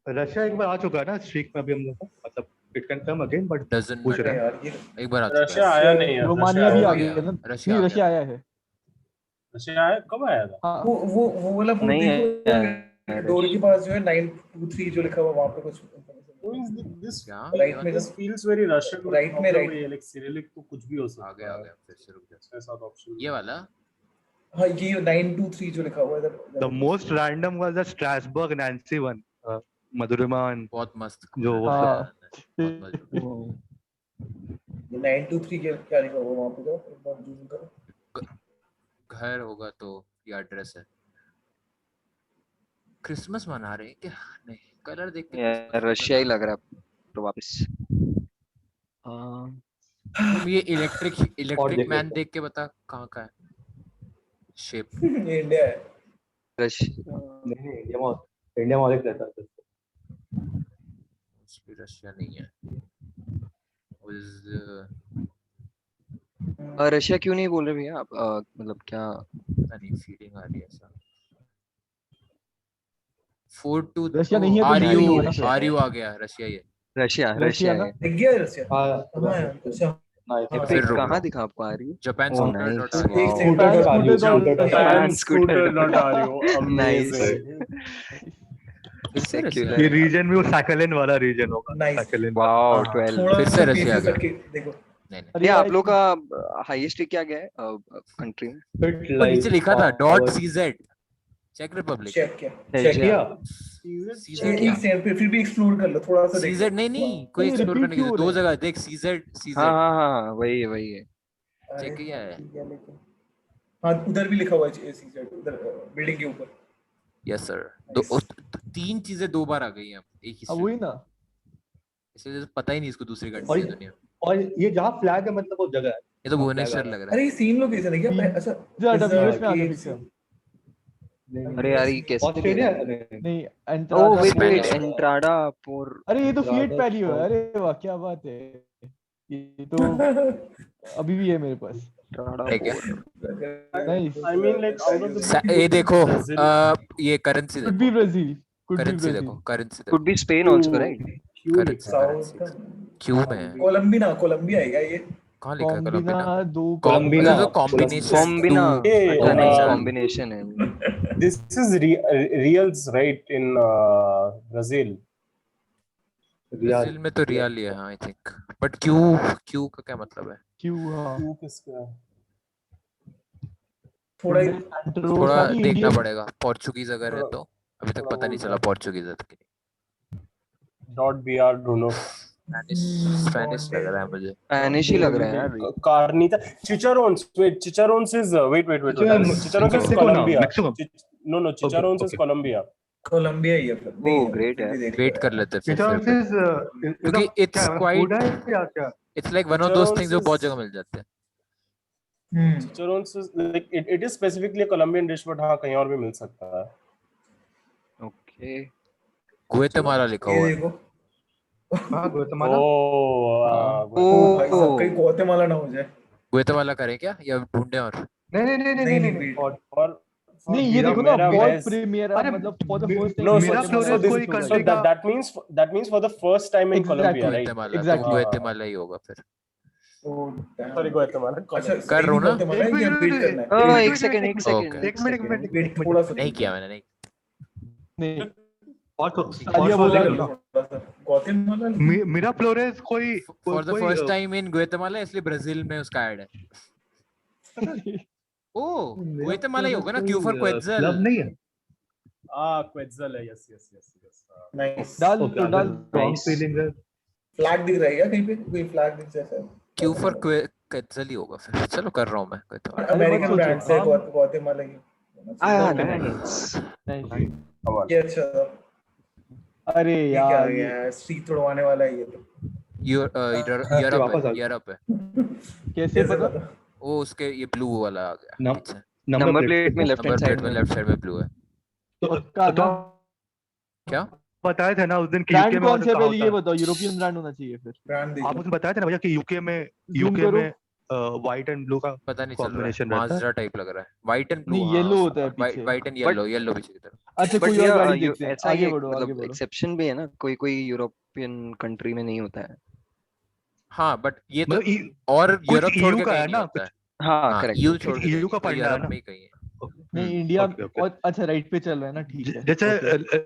रशिया एक बार आ चुका है ना स्ट्रीक में अभी हम लोग को, मतलब it can come again but doesn't पूछ रहे अरे हैं। यार ये एक बार आ चुका रशिया है। आया नहीं है। रोमानिया भी आ गया। गया ना। रशिया नहीं आ रशिया आया है। रशिया आया, कब आया था? हाँ वो वाला बोर्ड नहीं देखो, है डोर के पास जो है 923 जो लिखा हुआ वहाँ पे कुछ This क्या राइट में this feels very Russian. Right में, right. like Cyrillic तो कुछ भी हो सकता आ गया फिर से रुक जा। इसके साथ ऑप्शन ये वाला हाँ ये 923 जो लिखा हुआ है the most random was the Strasbourg Nancy one, Madhurima and बहुत मस्त जो वो हाँ। बहुत मस्त। ये 923 क्या लिखा हुआ वहाँ पे, एक बार जूम करो। घर होगा तो ये एड्रेस है। क्रिसमस मना रहे हैं क्या? नहीं, कलर देख के यार रशिया ही लग रहा है तो वापस। तुम ये इलेक्ट्रिक देखो। मैन देख के बता कहाँ का है शेप। ये इंडिया है। रशिया नहीं इंडिया में एक रहता है। उसकी रशिया नहीं है। रशिया क्यों नहीं बोल रहे भैया आप? मतलब क्या नहीं फीलिंग आ रही है ऐसा। 42 रशिया नहीं है तो आर नहीं यू होगा ना फिर। आ गया रशिया ये। रशिया ना? है। दिख गया रशिया। हाँ अच्छा हाँ, फिर रुक कहाँ दिखा आपको आ रही है? Japan Oh, scooter dot nice. आ रही है। एक second Japan scooter scooter. Ontario. Nice. फिर से Secular. रशिया। ये रीजन भी वो सैकलिन वाला रीजन होगा। Nice. सैकलिन Wow, हाँ, 12. थोड़ा फिर से सा रशिया पीछे गया। करके देखो। नहीं अरे ये यार, आप लोग का हाईएस्ट क्या गया है कंट्री में? वो नीचे लिखा था .cz चेक रिपब्लिक। चेक किया चेक किया। CZ एक क्या? सेकंड फिर भी एक्सप्लोर कर लो थोड़ा सा देखो। CZ नहीं कोई नहीं, एक्सप्लोर repeat करने की क्यों दो हो रहा जगह देख CZ हाँ वही है। अरे, चेक किया है। ठीक लेकिन हाँ उधर भी लिखा हुआ है सीजेड, उधर बिल्डिंग के ऊपर। Yes sir. तीन चीजें दो बार आ गई हैं एक ही अब वही स्ट्रीम। ना। इसलिए पता ही नहीं इसको दूसरी और कंट्री है दुनिया में। और ये जहाँ फ्लैग है मतलब वो जगह है। ये तो भुवनेश्वर लग रहा अरे है। ये सेम लोकेशन है क्या? अच्छा यूएस में आगे फिक्स है। अरे यार ये कैसे ऑस्ट्रेलिया नहीं ओह एंट्राडा। Wait Spanish. एंट्राडा पोर। अरे ये तो फिएट Entrada पैली है। for- अरे वाह क्या बात है। ये तो अभी भी है मेरे पास। है क्या? Nice. I mean like out of the ये देखो Brazil. ये करेंसी कुड बी देखो। Brazil. Could be currency Brazil. देखो करेंसी कुड देखो। Be Spain also right? Currency Q में है। कोलंबिया है क्या ये? कहाँ लिखा है कॉम्बिना कोलंबिया? दो कोलंबिना। तो कॉम्बिनेशन कॉम्बिना। Hey, अच्छा नहीं uh, कॉम्बिनेशन है। This is reals right in Brazil. Real Brazil में तो रियल ही है I think, but Q Q का क्या मतलब है? क्यों? हाँ क्यों किसका है? थोड़ा ही सेंट्रो थोड़ा सारी देखना इंडियन पड़ेगा, पोर्चुगीज अगर है थोड़ा तो अभी तक थोड़ा पता नहीं वो चला पोर्चुगीज है कि .br ढूंढो। स्पेनिश स्पेनिश लग रहा है मुझे। स्पेनिश ही लग रहा है यार ये। Carnita, Chicharrones. Wait, Chicharrones is wait. Chicharrones is Mexico. Colombia. Maximum No, Chicharrones is okay. Colombia. Colombia ही है फिर। वो नहीं है, great फिर है। भी देख वेट लो कर यार। लेते हैं फिर Chicharrones पे, is क्योंकि इट्स क्या फूड क्वाइट, है या क्या? It's like one of those things जो Chicharrones बहुत is जगह मिल जाते हैं। Chicharrones is like it is specifically a Colombian dish, but हाँ कहीं और भी मिल सकता है। ओके ग्वाटेमाला लिखा ये हुआ है। देखो। हाँ गुआतेमाला Oh, ओ भाई साहब ओ कहीं ग्वाटेमाला ना हो जाए। ग्वाटेमाला करें क्या या ढूंढे और? नहीं, नहीं wait. और नहीं ये मेरा- देखो ना मेरा वर्ल्ड best- प्रीमियर अरे, मतलब for the first No, time मेरा Flores कोई so country का- that means for the first time in Colombia, right? Guatemala तो Exactly. ग्वाटेमाला ही होगा फिर। ओ damn. Sorry, Guatemala. अच्छा कर रहा हूँ ना? ग्वाटेमाला है या वेट करना है? हाँ, एक एक सेकंड Okay. एक मिनट वेट थोड़ा सा नहीं किया मैंने, नहीं। नहीं और सालिया बोल देख रही लो है। थोड़ा सा ग्वाटेमाला मेरा फ्लोरेस कोई for the first time in Guatemala, इसलिए ब्राजील में उसका ऐड है। ओ ग्वाटेमाला ही होगा ना, क्यू फॉर क्वेट्जल। क्लब नहीं है Quetzal है, yes. नाइस। डाल ओके तो डाल स्ट्रांग फीलिंग है फ्लैग दिख रहा है क्या कहीं पे? कोई फ्लैग दिख जैसा है? क्यू फॉर क्वेट्जल ही होगा फिर। चलो कर रहा हूँ मैं ग्वाटेमाला। अरे मत अमेरिकन सोचो, ब्रांड से हम- ग्वाटेमाला की। नाइस नहीं। ये अच्छा था। अरे ये क्या आ यार गया है? स्ट्रीक तोड़वाने वाला है ये तो। यूरोप है, यूरोप है। कैसे पता? ओ उसके ये ब्लू वाला आ गया नम- पीछे। नंबर प्लेट में left number hand plate side में में लेफ्ट साइड में ब्लू है। पक्का ना? क्या? बताए थे ना उस दिन कि ब्रांड यूके में कौन से कहाँ पहले ये होता है। बताओ, यूरोपियन ब्रांड होना चाहिए फिर। ब्रांड आप देखो। उसने बताया था ना भैया कि Zoom यूके करो। में व्हाइट एंड ब्लू का पता नहीं चल रहा है, कॉम्बिनेशन रहता है माजरा टाइप लग रहा है। व्हाइट एंड ब्लू, नहीं येलो होता है पीछे। व्हाइट एंड But- येलो पीछे की तरफ। अच्छा बट कोई और ये गाड़ी देखते हैं, ऐसा ही आगे एक बढ़ो आगे मतलब बढ़ो। एक्सेप्शन भी है ना, कोई यूरोपियन कंट्री में नहीं होता है। हाँ बट ये तो मतलब और कुछ यूरोप छोड़ EU के का कहीं है नहीं ना, होता है। हाँ हाँ करेक्ट। EU छोड़ के EU का कहीं, फंडा है यूरोप ना। में ही कहीं है। नहीं इंडिया ओके। और अच्छा राइट पे चल रहा है ना, ठीक है। जैसे okay.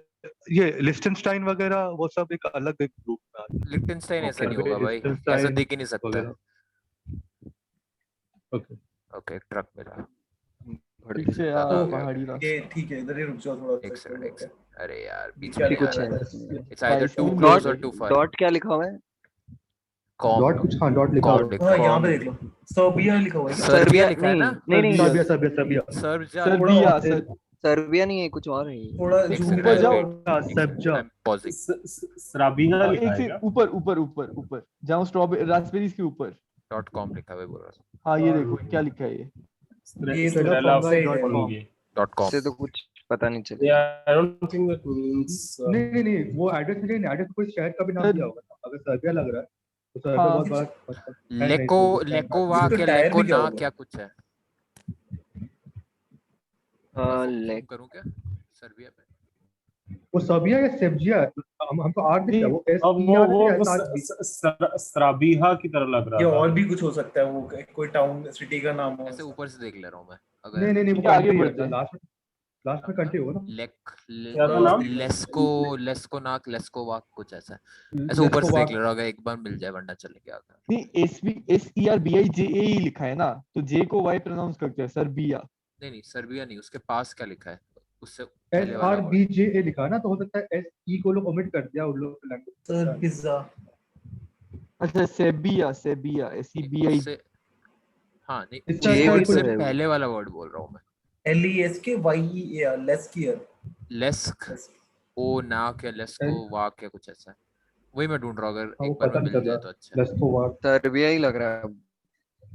ये लिस्टनस्टाइन वगैरह वो सब एक अलग एक ग्रुप में आते हैं। लिechtenstein ऐसा Okay. नहीं होगा भाई, Liechtenstein ऐसा दिख ही नहीं सकता। वगैरह। ओके ओके ट्रक मिला। पीछे हाँ, यार हाँ, पहाड़ी ये रास्ता। ठीक है, इधर ही रुक जाओ थोड़ा एक सा। सेकंड। अरे यार बीच क्या में कुछ आ है। रहा है। It's either too Bicycle close or road too far. Dot क्या लिखा हुआ है? कॉम डॉट कुछ हाँ डॉट लिखा कॉम हुआ है। लिखा हाँ हुआ यहाँ पे देख लो, सर्बिया लिखा हुआ है क्या? सर्बिया लिखा है नहीं, ना? नहीं सर्बिया। सर्बिया सर्बिया सर्बिया थोड़ा- सर्बिया नहीं है, कुछ और है ये। थोड़ा एक जूम सेकंड, ऊपर जाओ। सब्जा I'm pausing. Srabiga लिखा एक है से क्या? ऊपर ऊपर ऊपर ऊपर जाओ, स्ट्रॉबेरी रास्पबेरीज के ऊपर। .com लिखा है बोल रहा था। हाँ ये देखो क्या लिखा है ये। ये तो Strela fungi fungi. .com इससे तो कुछ पता नहीं चलेगा। Yeah, I don't think that means. नहीं वो एड्रेस नहीं, एड्रेस कोई शहर का भी नाम दिया होगा ना। अगर सर्बिया लग रहा है तो सर्बिया हाँ। बहुत बड़ा है नहीं, लेको तो वो लेकोवा इसका के टायर भी क्या लेकोना होगा? क्या कुछ है। लेक करूं क्या सर्बिया पे? वो सर्बिया या सेब्जिया है? हमको आर दिख रहा है, वो अब वो SER स्राबिहा की तरह लग ये रहा था। और भी कुछ हो सकता है, वो कोई टाउन सिटी का नाम हो। ऐसे ऊपर से देख ले रहा हूं मैं। नहीं अगर वो ठीक है, आगे कंट्री बढ़ते है हैं। लास्ट में कंट्री होगा ना। क्या था नाम? लेस्कोनाक लेस्कोवाक कुछ ऐसा। ऐसे ऊपर से देख ले रहा हूं, अगर एक बार मिल जाए वरना चले गया। नहीं SERBIJA ही लिखा है ना, तो जे को वाई प्रोनाउंस करते हैं सर्बिया। नहीं सर्बिया नहीं, उसके पास क्या लिखा है उससे पहले वाला word। SRBJA लिखा है ना, तो हो सकता है SE को लोग ओमिट कर दिया उन लोग लैंग्वेज। पिज्जा। अच्छा सेबिया SEBI। उससे हाँ नहीं इसका जे कोई से तो है। पहले वाला वर्ड बोल रहा हूँ मैं। LESKYEAR लेस्कियर। लेस्क ओ नाक या लेस्को वाक या कुछ ऐसा। वही मैं ढूंढ रहा हूँ, अगर हाँ, एक वो बार पता में नहीं मिल जाए चल तो अच्छा है। Let's go war. सर्बिया ही लग रहा है।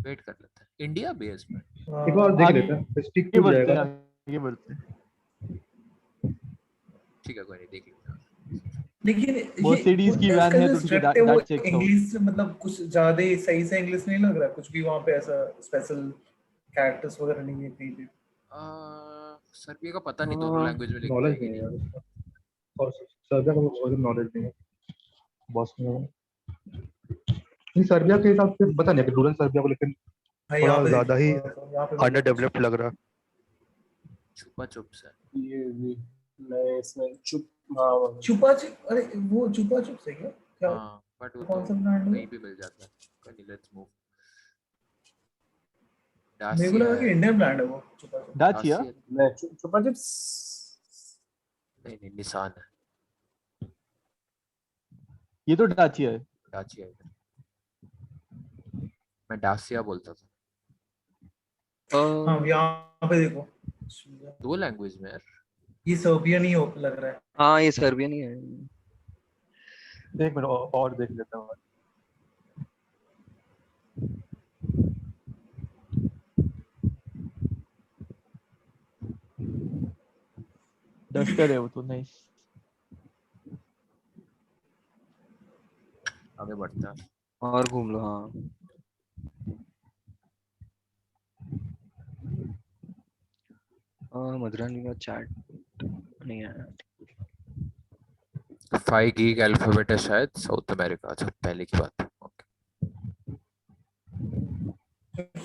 वेट कर लेते हैं इंडिया बेस में। एक बार देख आगे- लेते हैं, स्टिक आगे टू बढ़ते जाएगा। हैं, आगे बढ़ते हैं। ठीक है कोई नहीं, देख लेते हैं। लेकिन Mercedes की van है तो ठीक है, स्क्रिप्ट है वो that checks out. इंग्लिश से, मतलब कुछ ज्यादा ही सही से इंग्लिश नहीं लग रहा, कुछ भी वहाँ पे ऐसा स्पेशल कैरेक्टर्स वगैरह नहीं है कहीं पे। सर्बिया का पता नहीं दोनों लैंग्वेज में लिखते हैं नॉलेज कि नहीं है नहीं। यार इसका। और सर्बिया का बहुत नॉलेज नहीं है बॉस में। नहीं सर्बिया के हिसाब से पता नहीं कि रूरल सर्बिया को, लेकिन हाँ, थोड़ा यहाँ पे ज्यादा ही यहाँ पे अंडर डेवलप्ड लग रहा है। छुपा चुप से ये भी नहीं, इसमें चुप। हाँ छुपा छुप, अरे वो छुपा छुप से क्या क्या हाँ बट वो कौन तो सा ब्रांड है? कहीं भी मिल जाता है। कोई लेट्स मूव। मेरे को डासिया लगा कि है। इंडियन ब्रांड है वो छुपा छुपा। डाचिया डासिया नहीं चुपा चिप्स नहीं नहीं निसान है। ये तो डाचिया है। डाचिया है। मैं डासिया बोलता था। हाँ यहाँ पे देखो, दो लैंग्वेज में यार। ये सर्बियन ही लग रहा है। हाँ ये सर्बियन ही है। एक मिनट और देख लेता हूँ। डस्टर है वो तो। नाइस। आगे बढ़ता है। और घूम लो हाँ। मधुरानी का चैट नहीं है। 5 गीग अल्फाबेट है शायद साउथ अमेरिका। अच्छा पहले की बात है। ओके।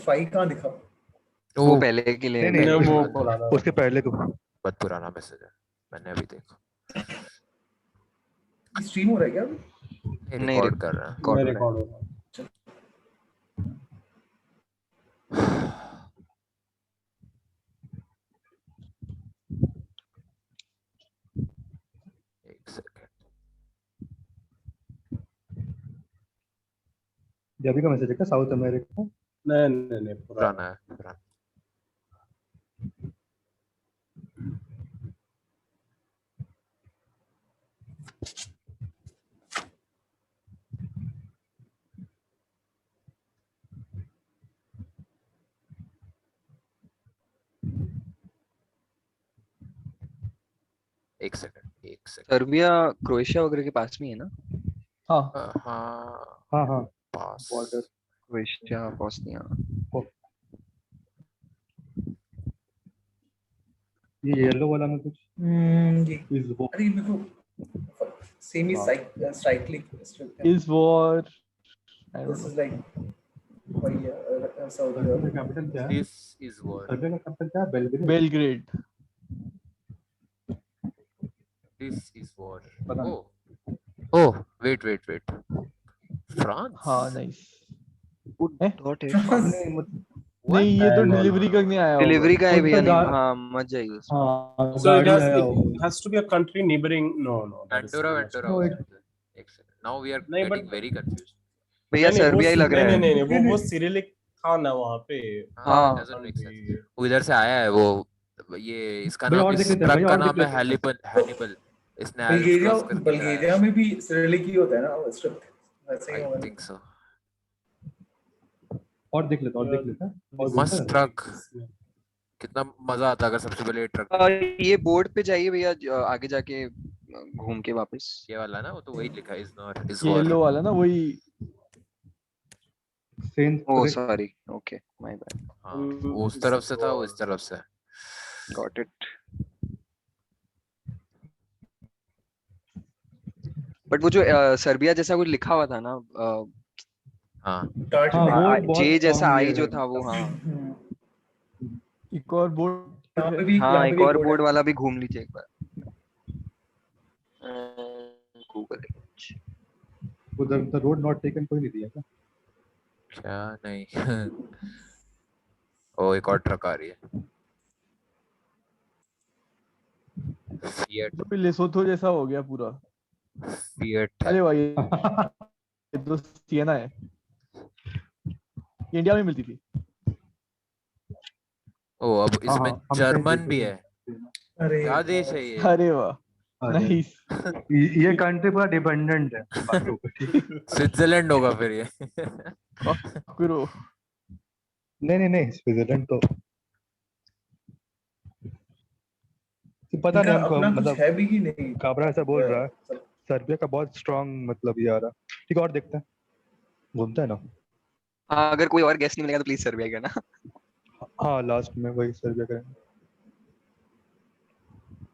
5 कहाँ दिखा? वो पहले के लिए नहीं, नहीं पहले की वो बात है। पुराना उसके पहले को बहुत पुराना मैसेज है। मैंने अभी देखा। स्ट्रीम हो रहा है क्या अभी? नहीं नहीं रिकॉर्ड कर रहा है। रिकॉर्ड हो रहा है। रिकॉर्ड होगा। एक सेकंड। ये अभी का मैसेज है क्या साउथ अमेरिका? नहीं पुराना पुराना है पुराना। एक सेकंड। सर्बिया क्रोएशिया वगैरह के पास में है ना। हाँ हाँ हाँ हाँ पास। बॉर्डर। Croatia Bosnia. ये येलो वाला में कुछ ये इस वो अरे मेरे को सेम ही cyclic is war. I don't this know. Is like वही सऊदी सर्बिया का अरेबिया। कैपिटल क्या है? This is war. सर्बिया का कैपिटल क्या है? Belgrade. Belgrade. This is war. पता नहीं। Oh wait France. हाँ नाइस। डॉट है फ्रांस। नहीं मतलब नहीं ये तो No, no, डिलीवरी करने आया होगा। डिलीवरी का है उसका भैया नहीं गा- हाँ मत जाइए। हाँ So it गाड़ी has आया it, होगा। it has to be a country neighboring. No, that is Andorra too much. वेंटोरा No, हो it- सकता है। एक सेकंड। नाउ वी आर नहीं, गेटिंग but- वेरी कंफ्यूज्ड। भैया नहीं, वो सर्बिया ही लग रहा है। नहीं वो सिरिलिक था ना वहाँ पे। हाँ। doesn't make sense। वो इधर से आया है वो। ये इसका भैया नाम और इस देख लेते हैं, ट्रक भैया का और नाम देख है लेते हैं। हैनिबल। इसने एल्प्स बल्गेरिया क्रॉस करके बल्गेरिया में भी सिरिलिक ही होता है ना स्ट्रिप, वैसे ही होगा आई ना? Think so. और देख लेते हैं, और देख लेते हैं। और मस्त घूमते हैं। ट्रक। कितना मजा आता अगर सबसे पहले ये ट्रक ये बोर्ड पे जाइए भैया आगे जाके घूम के वापस। ये वाला ना वो तो वही लिखा है इज नॉट इज ये वॉर। येलो वाला ना वही। Cent oh sorry okay my bad. हाँ वो उस तरफ से था वो इस तरफ से। Got it. बट वो जो सर्बिया जैसा कुछ लिखा हुआ था ना हाँ टार्ट हाँ में। वो बहुत जे जैसा strong आई ये जो है। था वो हाँ। एक और बोर्ड यहाँ पे है। भी हाँ एक और बोर्ड बोर्ड है। वाला भी घूम लीजिए एक बार। गूगल उधर द रोड नॉट टेकन कोई नहीं दिया क्या? क्या नहीं। ओ एक और ट्रक आ रही है। फिएट तो भी लेसोथो जैसा हो गया पूरा। फिएट अरे भाई ये तो सिएना है। ये इंडिया में मिलती थी। ओ अब हाँ, इसमें हाँ, हम जर्मन कहीं भी देखे है। थे। अरे क्या देश है ये? अरे वाह अरे, नाइस। ये कंट्री पूरा डिपेंडेंट है बाकियों पे, ठीक है? स्विट्जरलैंड होगा फिर ये। करो। नहीं स्विट्जरलैंड तो पता इनका नहीं हमको, अपना कुछ मतलब है भी कि नहीं? काबरा ऐसा बोल रहा है। सर्बिया का बहुत स्ट्रांग मतलब ये आ रहा। ठीक है और देखते हैं, घूमते हैं ना। हाँ अगर कोई और गेस्ट नहीं मिलेगा तो प्लीज सर्बिया करना। हाँ लास्ट में वही सर्बिया करेंगे।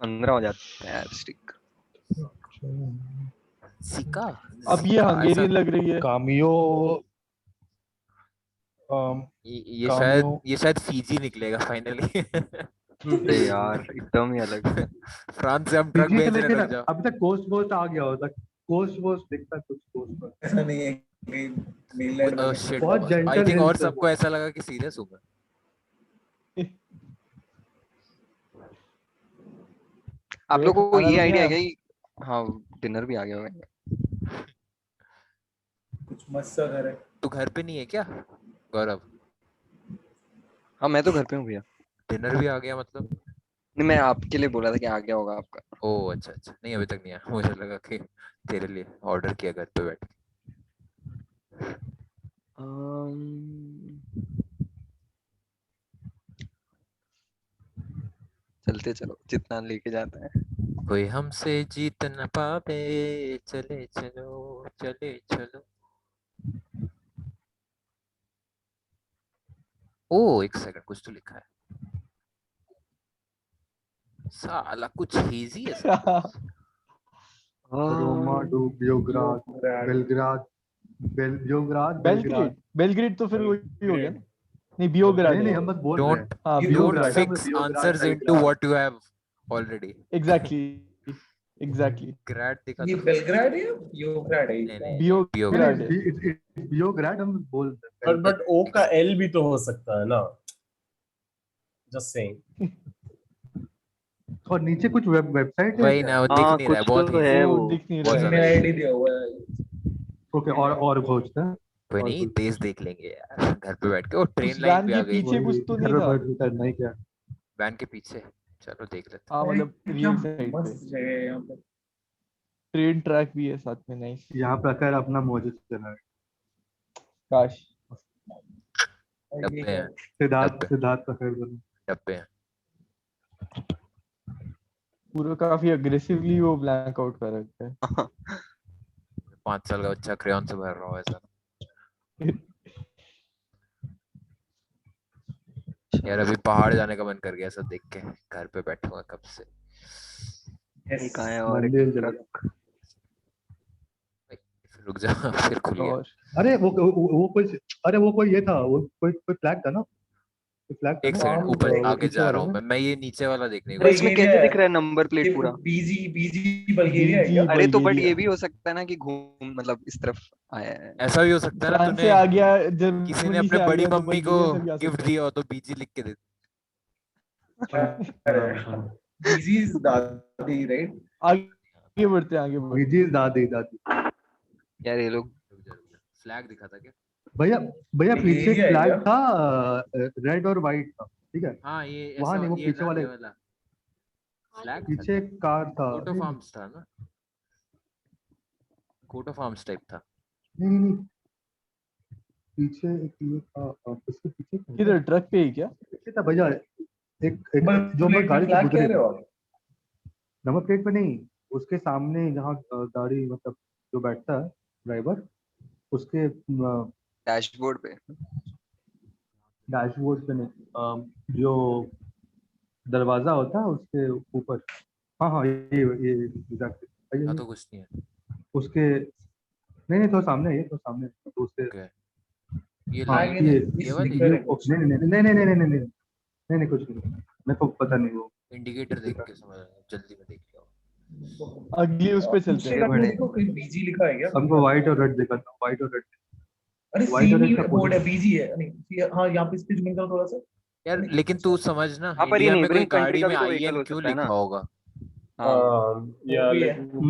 15 हो जाता है यार स्टिक। सिका। अब ये हंगेरियन लग रही है। कामियो ये शायद फीजी निकलेगा फाइनली। अरे यार एकदम ही अलग। फ्रांस से हम ट्रक फिजी के भेज रहे लेकिन हैं, रुक जाओ। अभी तक कोस्ट आ गया होता। कोस्ट वोस्ट दिखता है, कुछ कोस्ट पर। ऐसा नहीं है कि मेनलैंड में शिट, बहुत आई gentle थिंक और hills है सबको ऐसा लगा कि सीरियस हूँ मैं। आप ये लोगों को खाना ये बन आइडिया है गया? क्या कि हाँ डिनर भी आ गया होगा? कुछ मस्त सा घर है। तू घर पे नहीं है क्या गौरव? हाँ मैं तो घर पे हूँ भैया। डिनर भी आ गया मतलब? नहीं मैं आपके लिए बोला था कि आ गया होगा आपका। ओह अच्छा अच्छा, नहीं अभी तक नहीं आया। मुझे लगा कि तेरे लिए ऑर्डर किया घर पे बैठ के। चलते चलो जितना लेके जाता है। कोई हमसे जीत न पावे, चले चलो चले चलो। ओ एक सेकंड, कुछ तो लिखा है साला, कुछ हेजी है सब। रोमा डू Beograd Belgrad Beograd Belgrad. Belgrade तो फिर वही हो गया ना? नहीं बियोग्राड नहीं है। हम बस बोल रहे हैं। Don't हाँ Don't don't Beograd. fix Beograd, answers into Belgrad. what you have already. Exactly grad दिखा ये तो। बेलग्राड है, योग्राड है। नहीं नहीं बियोग्राड बियोग्राड। है। बियोग्राड हम बोल रहे हैं। बट ओ का एल भी तो हो सकता है ना, जस्ट सेइंग। और नीचे कुछ वेबसाइट है वही क्या? ना, वो दिख हाँ नहीं रहा है, कुछ बहुत तो हेजी है है। वो वो। दिख नहीं बहुत रहा मैंने है। ज्यादा आईडी दिया हुआ है। ओके और खोजते हैं। कोई और नहीं, कुछ? तेज देख लेंगे यार घर पे बैठ के। और ट्रेन उस लाइन वैन भी के आ गई पीछे कुछ तो नहीं घर था? बैठ के करना ही क्या? वैन के पीछे। चलो देख लेते हाँ अरे मतलब क्या रियल साइड पे मस्त जगह है यहाँ पे। ट्रेन ट्रैक भी है साथ में। नाइस। यहाँ प्रकार अपना मौजूद चला है। काश। हैं। और ये डब्बे क्या हैं, है? डब्बे सिद्धार्थ प्रकार बना। डब्बे हैं। पूरा काफी अग्रेसिवली वो ब्लैक आउट कर रखा है। 5 साल का बच्चा क्रेयॉन से भर रहा हो ऐसा। यार अभी पहाड़ जाने का मन कर गया सब देख के। घर पे बैठा हुआ कब से। Yes. एक आया और एक मंदिर ट्रक। जगह। फिर रुक जा फिर खुल गया। और अरे वो कोई ये था, वो कोई फ्लैग था ना? फ्लैग था एक ना? सेकंड, हाँ, ऊपर वो आगे पीछे जा वाले रहा हूँ में। मैं ये नीचे वाला देखने को। तो इसमें बल्गेरिया कैसे है। दिख रहा है नंबर प्लेट ये पूरा? बीजी बल्गेरिया है क्या? बीजी अरे तो बट ये बल्गेरिया। भी हो सकता है ना कि घूम मतलब इस तरफ आया है। ऐसा भी हो सकता है ना, फ्रांस तूने से आ गया, किसी ने जर्मनी अपने से आ बड़ी गया तो मम्मी को बल्गेरिया से भी आ गिफ्ट सकता दिया हो तो बीजी लिख के दे। अरे हाँ। बीजी इज दादी राइट? है। आगे बढ़ते हैं, आगे बढ़ते विजी दादी दादी। यार ये लोग फ्लैग दिखा था क्या? भैया भैया पीछे एक बल्गेरिया है फ्लैग क्या? था, रेड और वाइट था, ठीक है? हाँ ये वहां ऐसा नहीं, वो ये पीछे ना वाले ये वाला फ्लैग था पीछे क्या? एक कार था। कोट ऑफ नहीं आर्म्स था ना? कोट ऑफ आर्म्स टाइप था। नहीं नहीं नहीं, पीछे एक ये था, उसके पीछे हैं। किधर ट्रक पे ही क्या? पीछे था भैया। एक एक जो मैं प्लेट में गाड़ी से फ्लैग गुजरे कह रहे थे। हो आप? नंबर प्लेट पे नहीं, उसके सामने जहाँ गाड़ी मतलब जो बैठता है ड्राइवर, उसके डैशबोर्ड पे। डैशबोर्ड पे नहीं, जो दरवाजा होता है उसके ऊपर। हाँ हाँ ये एग्जैक्टली ना तो कुछ नहीं है। उसके नहीं नहीं, तो सामने है, ये तो सामने है, तो उसके ओके ये हाँ लाइन आगे ये ये इस वाली दिख रहा है कुछ। नहीं नहीं नहीं नहीं नहीं नहीं नहीं नहीं नहीं नहीं कुछ नहीं, मेरे को पता नहीं वो। इंडिकेटर देख के समझ जल्दी में देख लिया। अगली उस पे चलते दूसरे हैं। ये का बड़े देखो कहीं बीजी लिखा है क्या? हमको व्हाइट और रेड दिखा था, व्हाइट और रेड। अरे White सेम और ही red का बोर्ड है, position। बीजी है। नहीं हाँ यहाँ पे स्पीच मिलता थोड़ा सा। यार नहीं, लेकिन तू समझ ना, हाँ पर ये इंडिया में कोई नेबरिंग कंट्री गाड़ी का में भी तो व्हीकल IN हो क्यों सकता है ना। लिखा होगा? हाँ या वो भी लाइक है। वो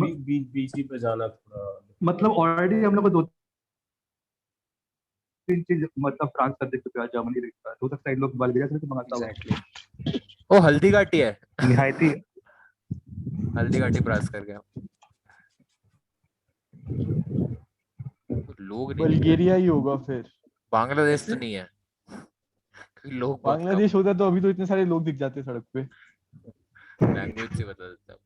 बीजी पे जाना थोड़ा मतलब ऑलरेडी हम लोग को दो तीन चीज मतलब फ्रांस कर देख चुके हैं, जर्मनी देख चुका है, हो सकता है इन लोग बल्गेरिया से तो मंगाता होगा। एग्जैक्टली। ओ हल्दी घाटी है। निहायती हल्दी घाटी क्रॉस कर गया। लोग नहीं दिख रहे। बल्गेरिया ही होगा फिर। बांग्लादेश तो ऐसे? नहीं है क्योंकि लोग बहुत कम। बांग्लादेश होता तो अभी तो इतने सारे लोग दिख जाते सड़क पे। लैंग्वेज से बता देता हूँ।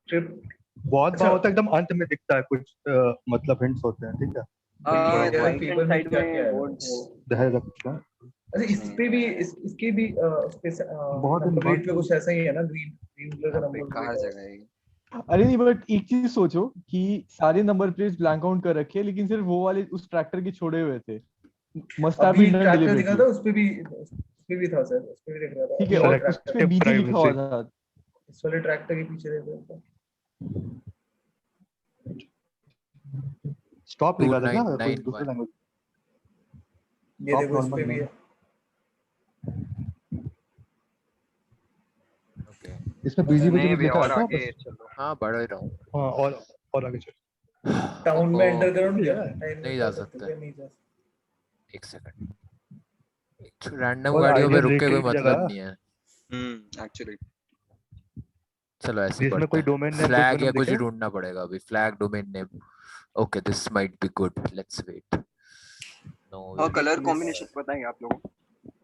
ट्रिप बहुत अच्छा। बार होता है एकदम अंत में दिखता है कुछ, मतलब हिंट्स होते हैं, ठीक है? बल्गेरिया राइट पेपर हैंड में साइड क्या में क्या है? बोर्ड्स। धैर्य रखता है। अच्छा इस पे भी इसके भी बहुत नंबर प्लेट पे बहुत कुछ ऐसा ही है ना, ग्रीन ग्रीन कलर का हाँ नंबर बेकार प्लेट है। जगह है ये। अरे नहीं बट एक चीज सोचो कि सारे नंबर प्लेट्स ब्लैंक आउट कर रखे हैं, लेकिन सिर्फ वो वाले उस ट्रैक्टर के छोड़े हुए थे। मस्ट हैव अभी बीन डन ट्रैक्टर दिखा था डिलिबरेटली। उस पे भी पे भी था सर, उस पे भी दिख रहा था। ठीक है, ये और वाला उस पे ट्रैक्टर, बीजी लिखा हुआ privacy. था। इस वाले ट्रैक्टर के पीछे देख रहा था। स्टॉप लिखा था क्या कोई 2991. दूसरा लैंग्वेज? ये Top देखो इस पे normal भी है। ओके इसमें बीजी नहीं बीजी अभी लिखा और है क्या आगे बस? चलो। हाँ बढ़ रहा हूँ। हाँ और आगे चल। टाउन में एंटर करो ठीक क्या? है। टाउन नहीं में जा जा सकते सकते। थे, नहीं जा सकते। एक सेकंड, रैंडम और गाड़ियों पे ideal रुक के कोई rated मतलब जगह नहीं है। एक्चुअली चलो ऐसे जिसमें बढ़ते कोई हैं, डोमेन नेम कुछ फ्लैग या मतलब कुछ दिखे? ढूंढना पड़ेगा अभी, flag domain name. Okay this might be good, let's wait. No और कलर Ridiculous. कॉम्बिनेशन पता है आप लोगों को?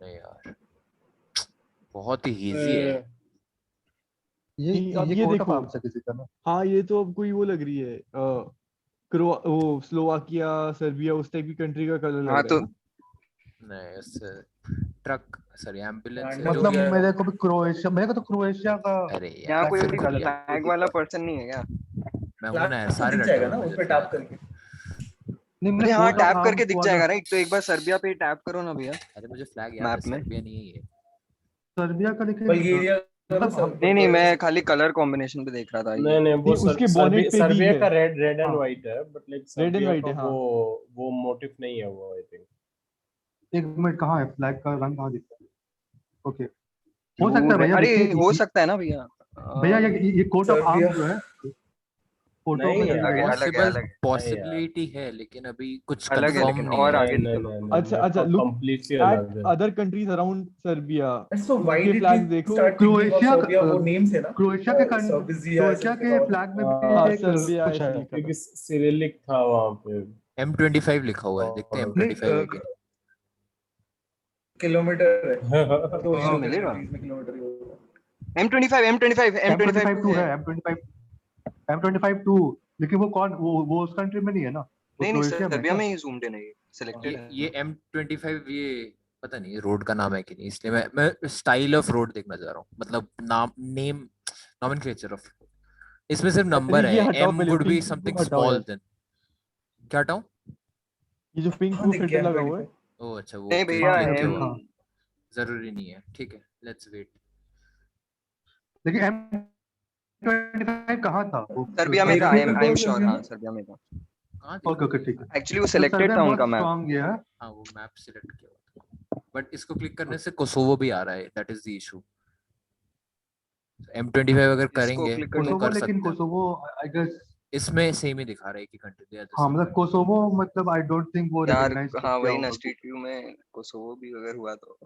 नहीं यार, बहुत ही इजी है। अब ये ये कोट ऑफ देखो, आर्म्स है किसी का ना? हाँ ये तो अब कोई वो लग रही है, वो स्लोवाकिया, सर्बिया, उस टाइप की कंट्री का कलर लग हाँ रहा तो है ना। नहीं इससे ट्रक, सॉरी एम्बुलेंस Random जो मतलब भी है। मेरे को भी क्रोएशिया, मेरे को तो क्रोएशिया का अरे यहाँ यार कोई फिर अभी कर लिया, फ्लैग वाला पर्सन नहीं है क्या? मैं हूं ना यार, फ्लैग तो सारे दिख रटे जाएगा हुए ना उस मुझे पे टैप फ्लैग। करके। नहीं अरे मैंने हाँ कोट ऑफ टैप करके आर्म्स दिख वाला जाएगा ना, एक तो एक बार सर्बिया पे टैप करो ना भैया अरे मुझे फ्लैग याद है, मैप में। सर्बिया नहीं है ये। सर्बिया का लेकिन बल्गेरिया करो मतलब सब। नहीं मैं खाली कलर कॉम्बिनेशन पे देख रहा था ये। नहीं वो नहीं, उसके bonnet पे भी सर्बिया है। का रेड एंड हाँ। व्हाइट है, but like Red and Serbia white का है, हाँ। वो मोटिव नहीं है वो, आई थिंक। एक मिनट, कहाँ है फ्लैग का रंग, कहाँ दिखता है? ओके, हो सकता है भैया, अरे देखिए हो सकता है ना भैया। भैया ये कोट ऑफ सर्बिया। आर्म्स जो है फोटो नहीं में जो यार, दिखाई अलग है, पॉसिबल अलग है। पॉसिबिलिटी है लेकिन अभी कुछ अलग है कंफर्म लेकिन, नहीं और है। आगे चलो। अच्छा लुक कंप्लीटली एट अलग है। Other countries around Serbia, So why उनके did फ्लैग we देखो। start thinking of Croatia Serbia? वो नेम से ना, क्रोएशिया सर्बिया ऐसे क्रोएशिया कुछ के लिखा हुआ था। फ्लैग में भी हाँ एक सर्बिया कुछ ऐसे है। लिखा था। क्योंकि सिरिलिक था वहां पे। M25 लिखा हुआ है, देखते हैं नहीं M25 है कि नहीं। किलोमीटर है तो हाँ, इन मिलेगा। कंट्रीज में किलोमीटर ही होगा। M25 M25 2 2 है। है, M25 2, लेकिन वो कौन, वो उस कंट्री में नहीं है ना, वो नहीं नहीं क्रोएशिया में है सर्बिया क्या? में ही zoomed in है, ये सिलेक्टेड है। ये M25 ये पता नहीं रोड का नाम है कि नहीं, इसलिए मैं स्टाइल ऑफ रोड देखना चाह रहा हूँ, मतलब नाम नेम नॉमेनक्लेचर ऑफ। इसमें सिर्फ अरे नंबर ये है, हटाओ M पहले, वुड बी पिंक समथिंग हटाओ स्मॉल यार, देन। क्या हटाऊं? ये जो पिंक हाँ वो दिख फिल्टर गया लगा हुआ है। M25। ओह अच्छा वो नहीं क्लिक भैया क्लिक किया M हुआ, हाँ। जरूरी नहीं है, ठीक है लेट्स वेट। लेकिन M25 कहाँ था वो? सर्बिया में था। देखने आई पे एम बहुत श्योर, जल्दी हाँ ना। सर्बिया में था। कहाँ दिखा ओके हुआ ठीक है, है? एक्चुअली वो तो सिलेक्टेड सर्बिया था बहुत उनका मैप। स्ट्रांग ये है। हाँ वो मैप सिलेक्ट किया हुआ था, बट इसको क्लिक करने से कोसोवो भी आ रहा है, that is the issue. M25 अगर इसको करेंगे क्लिक करने तो कोसोवो, कर लेकिन सकते हैं। कोसोवो आई गेस, इसमें सेम ही दिखा रहा है कि कंट्री दे आर द हाँ सेम। मतलब कोसोवो मतलब आई डोंट थिंक वो यार रिकॉग्नाइज हाँ किया वही ना, होगा। स्ट्रीट व्यू में कोसोवो भी अगर हुआ तो।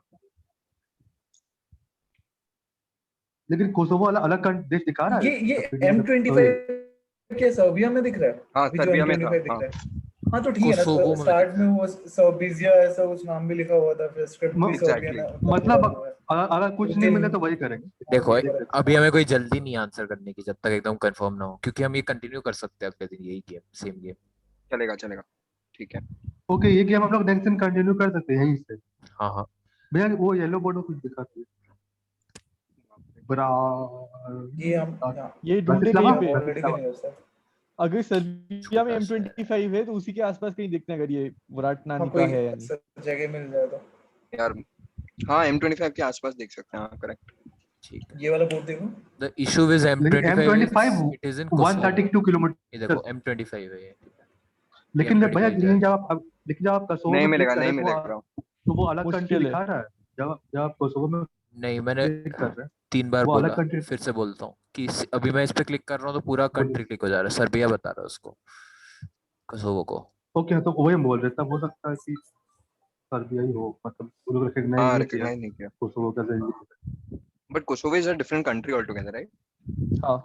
लेकिन कोसोवो अलग अलग देश दिखा रहा है ये वीडियो में, तो ये M25 क्या सर्बिया में दिख रहा है? हाँ अभी जो सर्बिया में था, M25 दिख हाँ। रहा है। हाँ तो ठीक है कोसोवो ना, में स्टार्ट दिख में रहा है। वो सर्बिया ऐसा कुछ नाम भी लिखा हुआ था, फिर स्क्रिप्ट भी सर्बियन Exactly. है, उनका पूरा मतलब वो है। अगर कुछ नहीं मिले तो वही करेंगे। देखो देख लेते हैं। अभी हमें कोई जल्दी नहीं आंसर करने की, जब तक एकदम कंफर्म ना हो, क्योंकि हम ये कंटिन्यू कर सकते हैं अगले दिन यही गेम, सेम गेम। चलेगा चलेगा, ठीक है। ओके, ये गेम हम लोग नेक्स्ट दिन कंटिन्यू कर सकते हैं यहीं से। हाँ हाँ भैया वो येलो बोर्ड में कुछ दिखा था, बरा ये हम ये ढूंढे ब्रातिस्लावा, कहीं पे। ऑलरेडी के नहीं हो सर। अगर सर्बिया में छोटा शहर है। M25 है तो उसी के आसपास कहीं देखते हैं अगर ये विराट हाँ नानी का कोई है या नहीं। अच्छा जगह मिल जाए तो। यार हाँ M25 के आसपास देख सकते हैं, हाँ करेक्ट। ठीक है। ये वाला बोर्ड देखो। द इशू विद लेकिन M25 is M25 it is in Kosovo। 132 ये किलोमीटर, देखो M25 है ये। लेकिन जब भैया M25 जाए। लेकिन जब आप कोसोवो नहीं में क्लिक मिलेगा, नहीं करें मिलेगा। तो वो अलग कंट्री मुश्किल है। दिखा रहा है। जब आप कोसोवो में नहीं मैंने क्लिक कर रहे हैं 3 बार वो बोला, अलग कंट्री। फिर से बोलता हूँ कि अभी मैं इस पे क्लिक कर रहा हूँ तो पूरा कंट्री क्लिक हो जा रहा है, सर्बिया बता रहा है उसको, कोसोवो को। ओके, तो वही हम बोल रहे, तब हो सकता है कि सर्बिया ही हो, मतलब वो लोग रिकॉग्नाइज हाँ नहीं किया रिकॉग्नाइज नहीं किया, कोसोवो का सही। But Kosovo is a different country all together, right? हाँ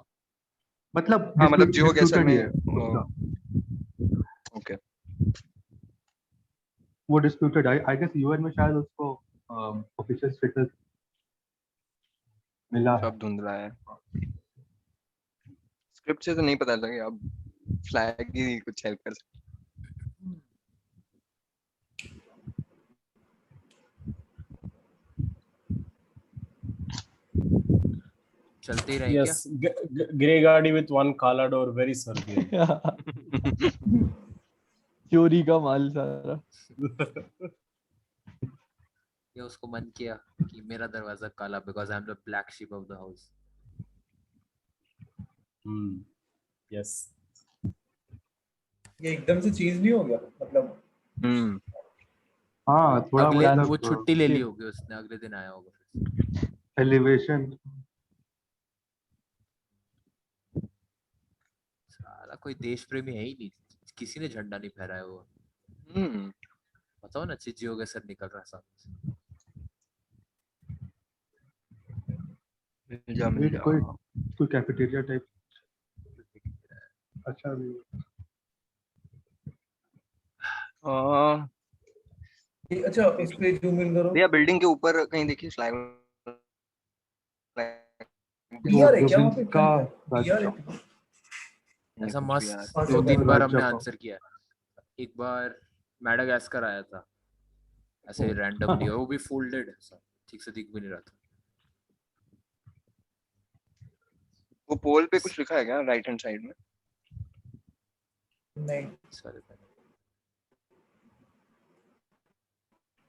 मतलब हाँ मतलब जियो गेसर डिस्प्यूटेड ही में है उसका, ओके। वो डिस्प्यूटेड है। आई गेस यूएन में शायद उसको ऑफिशियल स्टेटस मिला है। सब धुंधला है, स्क्रिप्ट से तो नहीं पता लगे, अब फ्लैग ही कुछ हेल्प कर सकते। चलते ही रहेंगे Yes, grey गाड़ी with one काला door, very Serbian. चोरी का माल सारा। या उसको मन किया कि मेरा दरवाजा काला because I am the black sheep of the house. Yes ये एकदम से चेंज नहीं हो गया मतलब हम्म हाँ थोड़ा अगले मतलब वो छुट्टी ले ली होगी उसने, अगले दिन आया होगा फिर। एलिवेशन। साला कोई देश प्रेमी है ही नहीं, किसी ने झंडा नहीं फहराया हुआ। हम्म बताओ ना, चिजियो के सर निकल रहा है सामने से। मिल जा कोई कैफेटेरिया टाइप अच्छा भी आ, अच्छा उस पे जूम इन करो। भैया बिल्डिंग के ऊपर कहीं देखिए फ्लैग पीआर है क्या वहाँ पे? का पीआर है? ऐसा मस्त हाँ, 2-3 सब बार राज्य हमने का। आंसर किया है। एक बार मैडागास्कर आया था ऐसे रैंडमली, और वो भी फोल्डेड ऐसा, ठीक से दिख भी नहीं रहा था। वो पोल पे कुछ लिखा है क्या राइट हैंड साइड में? नहीं इस वाले पे नहीं।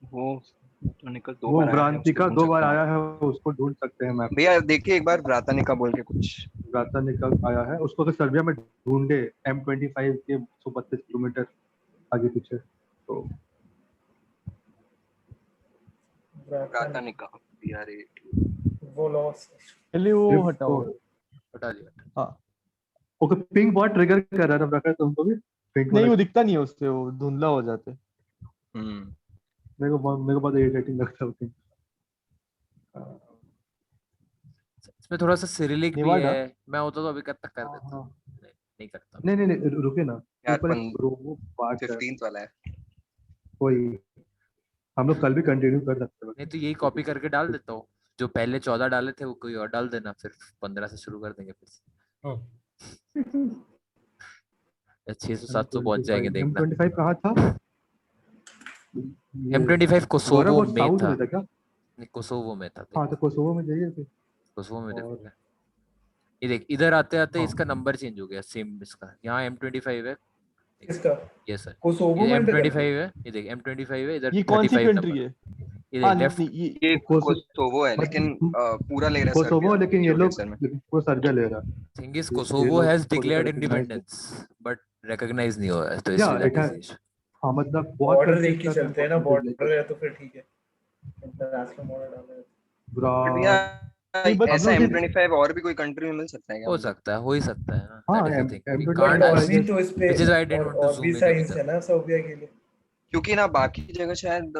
वो तो निकल दो वो बार आया है, भ्रांतिका उसको ढूंढ 2 बार सकते हैं। आया है, उसको ढूंढ सकते हैं मैप। भैया देखिए एक बार व्रातानिका बोल के कुछ भ्रांतिका आया है, उसको अगर सर्बिया में ढूंढे M25 के 132 किलोमीटर आगे पीछे तो व्रातानिका पीआर वो लॉस। पहले वो हटाओ। हटा दिया। हाँ ओके पिंक बहुत ट्रिगर कर रहा है ना प्रकाश तुमको भी पिंक नहीं वाला वो दिखता नहीं है उससे, वो धुंधला हो जाते हैं। हम्म मेरे को बहुत इरिटेटिंग लगता है वो pink। इसमें थोड़ा सा सिरिलिक भी नेवाडा? है, मैं होता तो अभी कब तक कर देता। हाँ। नहीं करता। नहीं रुके ना यार ऊपर एक रोबो पार्ट है 15th वाला है। कोई हम लोग कल भी कंटिन्यू कर सकते नहीं तो यही कॉपी करके डाल देता हूँ, जो पहले 14 डाले थे वो कोई और डाल देना, फिर 15 से शुरू कर देंगे फिर से। 600-700 पहुंच जाएंगे देखना। M25 कहाँ था M25 कोसोवो वो में साउथ था। में था क्या नहीं, कोसोवो में था। हाँ तो कोसोवो में जाइए फिर कोसोवो में और- देखोगे। ये देख, इधर आते आते हाँ। इसका नंबर चेंज हो गया सेम इसका। यहाँ M25 है। किसका? ये सर, कोसोवो ये में M25 है। ये देख M25 है, इधर ये कौन सी 35 कंट्री नंबर। है? ये हाँ देख लेफ्ट। नहीं ये ये कोसो- कोसोवो है लेकिन पूरा ले रहा है कोसोवो सर्बिया लेकिन ये लोग GeoGuessr में। वो सर्बिया ले रहा थिंग इज ये कोसोवो लोग हैज खुद डिक्लेयर्ड recognize नहीं- इंडिपेंडेंस बट रिकॉग्नाइज नहीं हुआ है, तो या इसलिए इट दैट इज। हाँ मतलब बहुत बॉर्डर countries देख के कर रहे हैं, चलते हैं ना, बहुत countries बॉर्डर है तो फिर ठीक है। इंटरनेशनल बॉर्डर डाले बुरा बट भैया नहीं, but ऐसा हम लोग M25 और भी कोई कंट्री में मिल सकता है क्या? हो मतलब सकता है, हो ही सकता है। हाँ that is the M- thing, we M25 but can't और I भी guess तो इस पे which is why I didn't want to और भी zoom in साइंस अभी है तक। ना सर्बिया के लिए। क्योंकि ना बाकी जगह शायद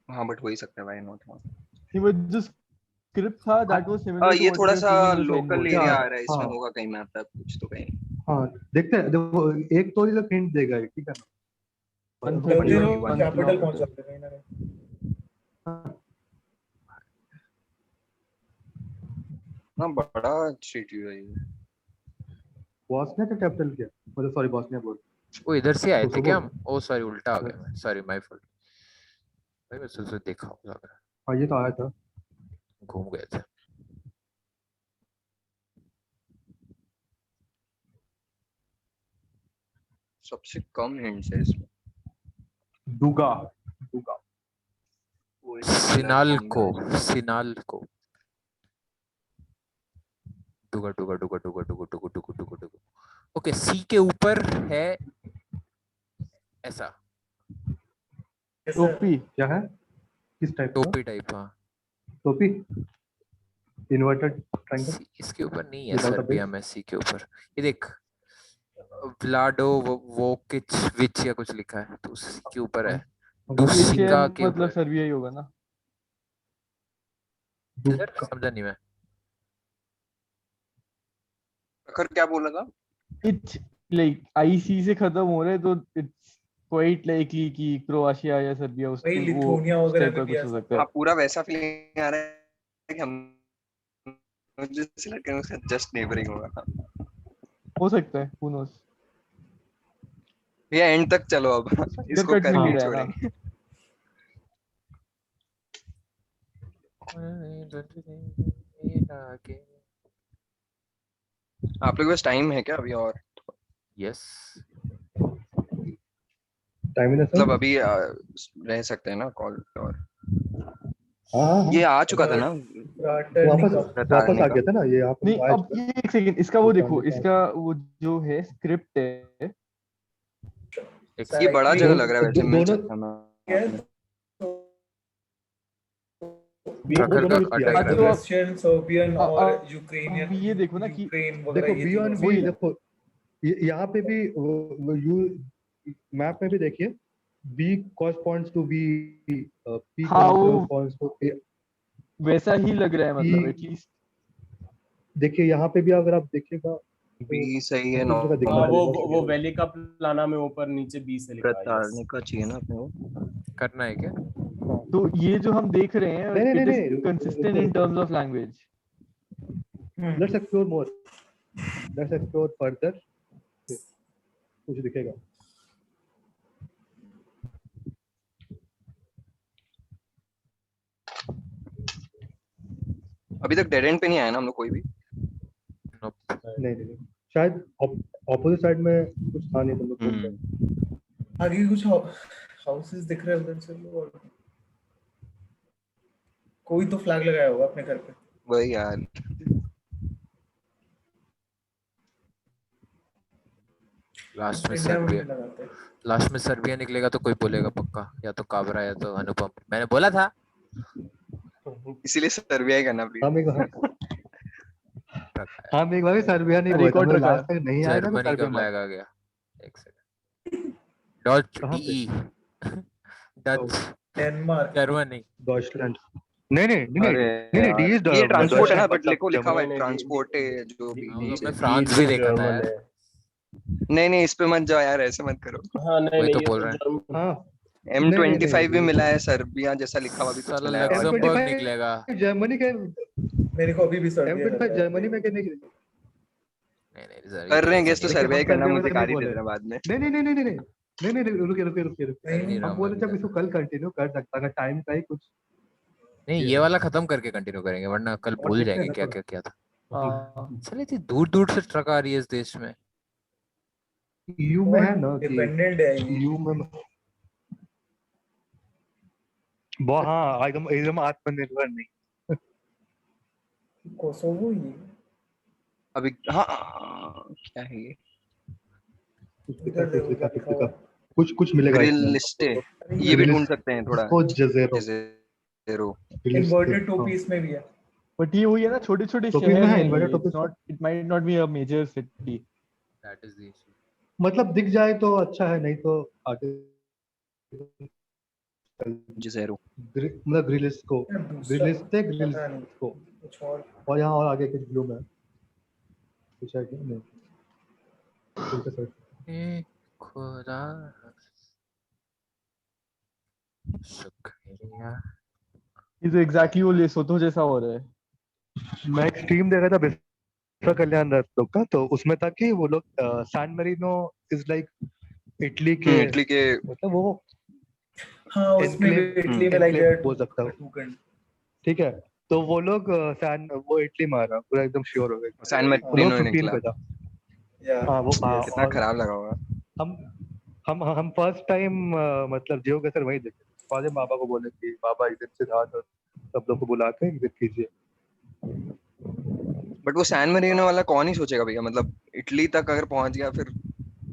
हाँ बट हो ही सकता है भाई नॉट। नहीं वो जो स्क्रिप्ट था दैट वाज सिमिलर टू ये व्हाट थोड़ा वी सा have seen in the sign local board. Area Yeah, आ रहा है, इसमें हाँ। होगा कहीं मैप वैप कुछ तो कहीं। हाँ देखते हैं देखो एक तो ये हिंट देगा ये, ठीक है ना 130 जल्दी और से 1 कैपिटल किलोमीटर। पहुंच जाते हैं कहीं ना कहीं। ना बड़ा स्ट्रीट व्यू है ये। बॉस्निया का कैपिटल क्या मतलब सॉरी बॉस्निया बोल वो इधर से आए थे कोसोवो। क्या हम? ओ सॉरी, उल्टा आ गया मैं, सॉरी माय फॉल्ट भाई। मैं सुन देखा होगा, लग रहा हाँ ये तो आया था है घूम गए थे। सबसे कम हिंट्स है इसमें। डूगा डूगा सिनाल्को, सिनाल्को। डुगा डुगा डुगा डुगा डुगा डुगा डुगा डुगा डुगा। ओके, सी के ऊपर है ऐसा टोपी। क्या है किस टाइप का टोपी टाइप। हाँ, टोपी इन्वर्टेड ट्रायंगल इसके ऊपर नहीं है Without a सर्बिया base? में। सी के ऊपर ये देख, व्लाडो वोकिच विच या कुछ लिखा है, तो सी के ऊपर है। दूसरी का के मतलब ऊपर सर्बिया ही होगा ना। किधर, समझा नहीं मैं। प्रखर क्या बोला था? इट्स लाइक आईसी से खत्म हो रहे तो इट्स क्वाइट लाइकली कि क्रोएशिया या सर्बिया उस वही वो लिथुआनिया उस वगैरह टाइप का में भी कुछ हो ऐसा। सकता है। हाँ पूरा वैसा फीलिंग आ रहा है कि हम मुझे सिलेक्ट करने से जस्ट नेबरिंग होगा। हो सकता है, who knows। भैया एंड तक चलो अब इसको कट भी करके नहीं ही रहा है ना। छोड़ेंगे। आप लोग के पास टाइम है क्या अभी और? यस, टाइम इन मतलब अभी रह सकते हैं ना कॉल और हाँ ये आ चुका था ना वापस रतारने आ का। गया था ना ये यहाँ पे नहीं आ अब चुका ये एक सेकंड, इसका वो देखो, रतारने का। इसका वो जो है स्क्रिप्ट है, ये बड़ा जगह दो- लग रहा है वैसे, दो- मिल दोनों- सकता है मैं। प्रखर का दोनों किया अटक हाँ, रहा तो है। रशियन सर्बियन अ- और अ- यूक्रेनियन अब ये देखो ना कि यूक्रेन देखो वगैरह ये बी वन चीजें बी वही- देखो यहाँ पे भी यू मैप में भी देखिए B corresponds to B P हाँ, वो कॉरस्पॉन्ड्स टू ए। वैसा ही लग रहा है, मतलब ये- एटलीस्ट। देखिए यहाँ पे भी अगर आप देखिएगा बी सही है, कुछ नौ जगह दिखना वो वैली का प्लाना में ऊपर नीचे बी से लिखा है yes. रतारने का चाहिए ना अपने को। करना है क्या? तो ये जो हम देख रहे हैं, नहीं, इट नहीं, इज नहीं, consistent in terms of language. Let's explore more, let's explore further, कुछ दिखेगा। अभी तक डेड एंड पे नहीं आया ना हम लोग कोई भी। नहीं शायद ऑपोजिट साइड में कुछ था नहीं, तुम लोग घूम रहे। आगे कुछ हाउसेस दिख रहे हैं उधर से, और कोई तो फ्लैग लगाया होगा अपने घर पे। वही यार, लास्ट में इंडिया में भी सर्बिया, लगाते हैं। लास्ट में सर्बिया निकलेगा तो कोई बोलेगा पक्का, या तो काबरा या तो अनुपम। मैंने बोला था। इसीलिए सर्बिया ही करना प्लीज। हम एक बार भी सर्बिया नहीं अरे, बोला, एक और हम ट्रक लास्ट तक नहीं आया ना, तो जर्मनी सर्बिया कब मार। लाएगा गया? एक सेकंड। डॉच कहाँ पे? D Dutch Denmark. Germany. Deutschland. नहीं नहीं नहीं अरे नहीं नहीं, यार, डी इज ये ट्रांसपोर्ट है ना, मतलब बट लिखो लिखा हुआ है नहीं, ट्रांसपोर्ट है जो भी हाँ, वो तो नीचे। मैं फ्रांस भी देखा था यार। नहीं नहीं, इस पे मत जाओ यार, ऐसे मत करो। हाँ नहीं वही नहीं तो ये बोल तो रहे हैं। जर्मन हाँ M25 भी नहीं। मिला है, सर्बिया जैसा लिखा हुआ भी कुछ साला मिला है। और लक्समबर्ग M25 निकलेगा। जर्मनी के मेरे को अभी भी सर्बिया लग M25 रहा है। जर्मनी में कहने की नहीं नहीं कर रहे हैं गेस, तो देखिए, सर्बिया ही हम करना, सर्बिया में मुझे तो नहीं गाली दे बोले। देना बाद में। नहीं नहीं नहीं नहीं नहीं नहीं नहीं नहीं, रुकिए नहीं, हम बोले जब इसको कल कंटिन्यू कर सकता, अगर टाइम का ही कुछ। नहीं, ये वाला खत्म करके कंटिन्यू करेंगे, वरना कल और भूल देखते हैं जाएंगे ना क्या थोड़ा। क्या क्या था। हाँ, चले इतनी दूर दूर से ट्रक आ रही है इस देश में। यू में है ना कि डिपेंडेंट है ये। यू में बहुत, हाँ एकदम एकदम आत्मनिर्भर नहीं। कोसोवो ही अभी हाँ क्या है ये, इधर देखो क्या लिखा हुआ है। कुछ मिलेगा ग्रिल इसमें। लिस्टे, अरे ये भी Grill ढूंढ सकते हैं थोड़ा। इसको जजेरो जेरो। इन्वर्टेड टोपी इसमें भी है। बट ये वही है ना, छोटे छोटे टोपी में शहर है, हैं, inverted ये टोपी not, it might not be a major city. That is the issue. मतलब दिख जाए तो अच्छा है, नहीं तो आगे जेरो। मतलब ग्रिलिस को यार दूसरा ग्रिलिस थे ग्रिलिस पता नहीं, को कुछ और यहाँ और आगे कुछ ब्लू में कुछ है क्या? नहीं ठीक है सर। ए खुदा शुक्रिया। ये तो एग्जैक्टली वो लेसोतो जैसा हो रहा है। मैं एक स्ट्रीम देखा था विश्व कल्याण रथ लोग का, तो उसमें था कि वो लोग San Marino is like Italy के, इटली के मतलब वो हाँ उसमें भी Enclave- इटली में लाइक enclave बोल सकता हूँ। टू ठीक है, तो वो लोग वो इटली मारा पूरा एकदम श्योर हो गए। सैन वो लोग मेरिनो 15 निकला। पे था। या हाँ वो कितना खराब लगा होगा। हम फर्स्ट टाइम मतलब जियो के सर वही देखे, फादर बाबा को बोले कि बाबा इधर से था, तो सब लोग को बुला के विजिट कीजिए। बट वो सैन मेरिनो वाला कौन ही सोचेगा भैया, मतलब इटली तक अगर पहुंच गया फिर।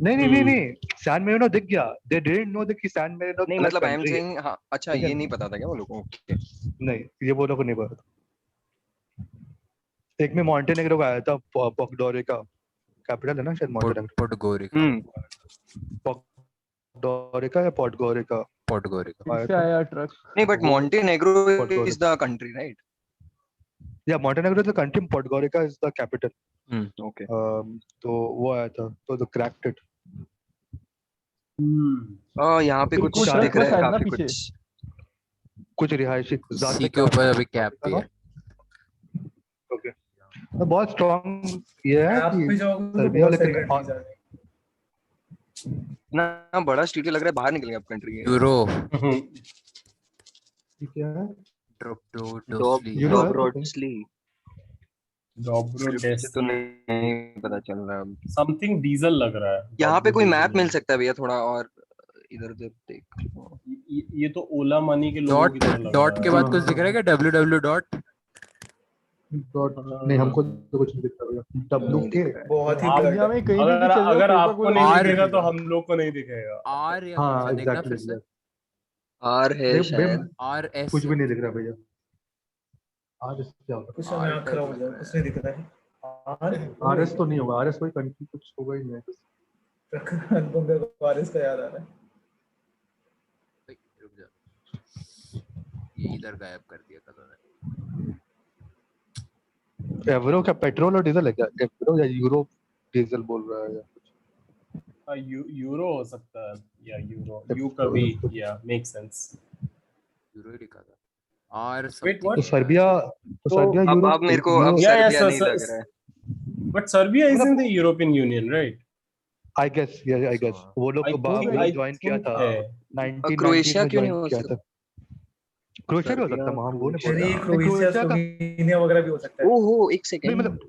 नहीं सैन मेरिनो दिख गया, दे डिडंट नो दैट कि सैन मेरिनो नहीं मतलब आई एम सेइंग, हाँ अच्छा ठीक है। ये नहीं पता था क्या वो लोगों को? नहीं, ये वो लोग को नहीं पता। एक में मॉन्टेनेग्रो का आया था, पोडगोरिका कैपिटल है ना शायद मॉन्टेनेग्रो। पोडगोरिका। पोडगोरिका या पोडगोरिका पोडगोरिका। आया इससे था। आया ट्रक। नहीं but Montenegro Podgorica. Is the country right? या Montenegro is the country, Podgorica is the capital. Okay. तो वो आया था, तो द क्रैक्ड इट। यहाँ पे फिर कुछ कुछ दिख रहा है है ना काफी पीछे। कुछ रिहायशी सी के ऊपर अभी कैप भी है। ओके, तो बहुत स्ट्रांग ये है आप कि पे जाओगे तो सर्बिया बहुत सारी लेकिन कंट्रीज आ जाएंगी। ना बड़ा स्ट्रीट लग रहा है, बाहर निकल गया अब कंट्री के। यूरो ठीक है। ड्रोब्रोडोस्ली। Euro है? डोब्रोडस्ली डोब्रोडेस्की तो नहीं पता चल रहा अब। समथिंग डीजल लग रहा है। यहाँ पे कोई मैप मिल सकता है भैया थोड़ा, और इधर उधर देख। ये तो ओला मनी के लोगों की तरह लग डॉट रहा के है। बाद कुछ दिख रहा है क्या? www dot? नहीं हमको तो कुछ नहीं दिख रहा। नहीं WK दिख रहा है। बहुत ही आप- दुनिया में कहीं पे भी अगर चल जाओ, अगर कोका आपको कोला नहीं आर दिखेगा तो दिखेगा। हम लोग को नहीं दिखेगा। आर या हाँ कुछ है, देखना एग्जैक्टली फिर से। आर है शायद। आर एस कुछ भी नहीं दिख रहा भैया। आज क्या होगा? कुछ समय आँख खराब हो जाए, कुछ नहीं दिख रहा है। RS तो नहीं होगा। RS कोई कंट्री कुछ होगा ही नहीं। अनुपम को वारिस का याद आ रहा है। रुक जा, ये इधर गायब कर दिया कल ने। एवरो क्या पेट्रोल और डीजल है क्या? एवरो या यूरो डीजल बोल रहा है या कुछ? यूरो हो सकता है या यूरो यू कभी या मेक सेंस। यूरो ही लिखा था। Are Wait, something. what? तो सर्बिया अब यूरो मेरे को अब Yeah, yeah, सर्बिया नहीं sir, लग रहा है। But Serbia is in the European Union, right? I guess वो लोग I think I ज्वाइन किया think था है। 1990 क्रोएशिया में क्यों नहीं ज्वाइन हो किया सकता? था। क्रोएशिया भी हो सकता है, हम वो नहीं बोल अरे रहे। क्रोएशिया, क्रोएशिया का स्लोवेनिया वगैरह भी हो सकता है। ओहो एक नहीं सेकंड। मतलब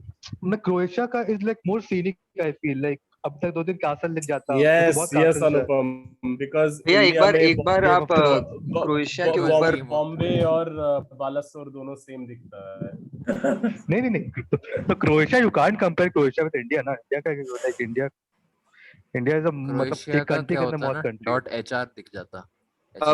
मैं क्रोएशिया का is like more scenic I feel like अब तक 2 दिन कैसल लिख जाता। Yes, बहुत yes, castles है। अनुपम, because भैया इंडिया में एक बार Game आप of Thrones। क्रोएशिया के Thrones ऊपर Game of बॉम्बे और बालासोर दोनों सेम दिखता है। नहीं तो Croatia you can't compare Croatia with India ना। इंडिया का लाइक इंडिया इज अ मतलब क्रोएशिया एक का कंट्री क्या के अंदर होता है बहुत ना, कंट्री। डॉट एचआर दिख जाता।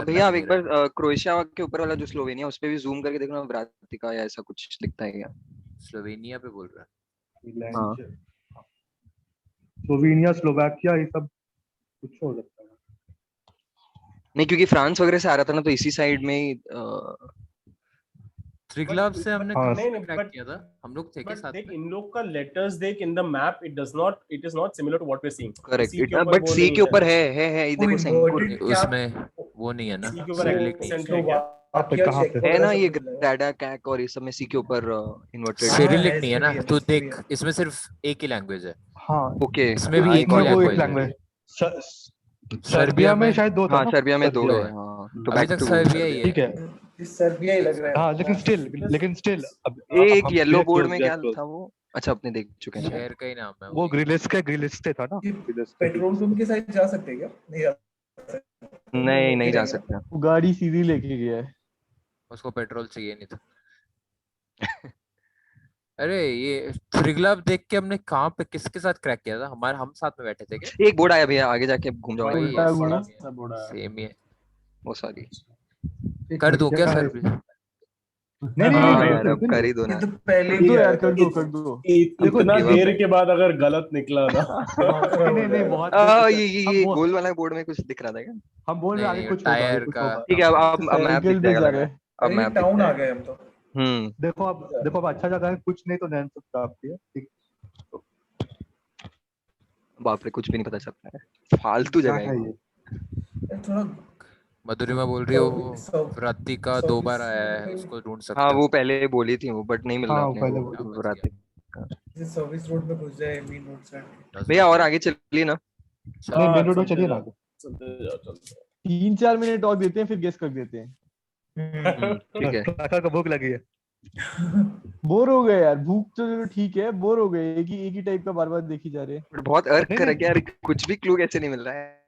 भैया आप एक बार क्रोएशिया के ऊपर वाला जो स्लोवेनिया उस पे भी जूम करके देखना, व्रातिका या ऐसा कुछ दिखता है क्या? स्लोवेनिया पे बोल रहा है। हाँ। स्लोवेनिया स्लोवाकिया ये सब कुछ हो सकता है। नहीं क्योंकि फ्रांस वगैरह से आ रहा था ना, तो इसी साइड में ही त्रिग्लाव से हमने हाँ, कब क्रैक किया था? हम लोग थे के But साथ देख में। इन लोग का लेटर्स देख in the map, it is not similar to what we're seeing. Correct, but C के ऊपर है ये वो देखो सिंगापुर inverted क्या? उसमें वो नहीं है ना, सी के ऊपर सिरिलिक नहीं। accent है क्या? स्लोवाकिया, कहाँ चेक पे? है वगैरह ना, सब ये कुछ मिलेगा। ग्राडा कैक और ये सब में सी के ऊपर इन्वर्टेड। हाँ, सिरिलिक है, नहीं है इसमें ना, भी है, तू इसमें भी देख है। इसमें सिर्फ एक ही लैंग्वेज है। हाँ ओके इसमें भी आई एक ही गॉट वो इट। एक लैंग्वेज है। लैंग्वेज सर्बिया में शायद 2 था हाँ ना। सर्बिया में 2 दो है। है। हाँ तो अभी बैक तक टू सर्बिया ही सर्बिया। है। ठीक है। इस सर्बिया ही लग रहा है। हाँ लेकिन स्टिल अब एक हम yellow we are board close, में we are क्या close। था वो? अच्छा अपने देख चुके हैं। शहर का ही नाम है वो ग्रिलिस्टे था ना। ये ग्रिलिस्टे। पेट्रोल पंप के साइड जा सकते हैं क्या? नहीं जा सकते। नहीं जा सकते। वो गाड़ी सीधी लेके गया है। उसको पेट्रोल चाहिए नहीं था। अरे ये त्रिग्लाव देख के हमने कहाँ पे किसके साथ क्रैक किया था? हम साथ में बैठे थे क्या? एक बोर्ड आया भैया, आगे जाके घूम जाओ। वही उल्टा है, घूमो। सेम ही है। सब बड़ा है। सेम ही है। वो सॉरी। कर दूं क्या है? सर्बिया? नहीं हाँ नहीं यार अब कर ही दो ये ना। तो पहले कर भी दो आया यार, था। कर दो। इतना give up देर है। के बाद अगर गलत निकला ना नहीं बहुत ये गोल वाला बोर्ड में कुछ दिख रहा था क्या? हम बोल रहे हैं आगे नहीं, कुछ होगा, आगे टायर कुछ का होगा। ठीक है अब मैप साइकिल दिख पे जाएगा जा लग रहे रहा है। अब अरे मैप दिख टाउन आ जाएगा। गए हम तो। देखो अब अच्छा जगह है, कुछ नहीं तो नैन सब काफी है। ठीक बाप रे कुछ भी नहीं पता चलता है, फालतू क्या जगह है है। ये? थोड़ा मधुरिमा बोल रही हो वो सब- रातिका सब- 2 बार आया है, सब- उसको ढूंढ सकते हाँ हो। वो पहले बोली थी वो, बट नहीं मिल रहा हाँ, अपने पहले को। बोली थी। रात सर्विस रोड में घुस जाए, मेन रोड से। 10 भैया बज और गए। आगे चलिए ना। नहीं मेन रोड में चलिए ना। चलते 3-4 मिनट और देते हैं, फिर गेस कर देते हैं। ठीक है। काका को भूख लगी है। बोर हो गए यार, भूख तो चलो ठीक है, बोर हो गए। एक ही टाइप का बार बार देखी जा रहे हैं। बट बहुत अर्क नहीं, कर नहीं। यार, कुछ भी क्लू कैसे नहीं मिल रहा है।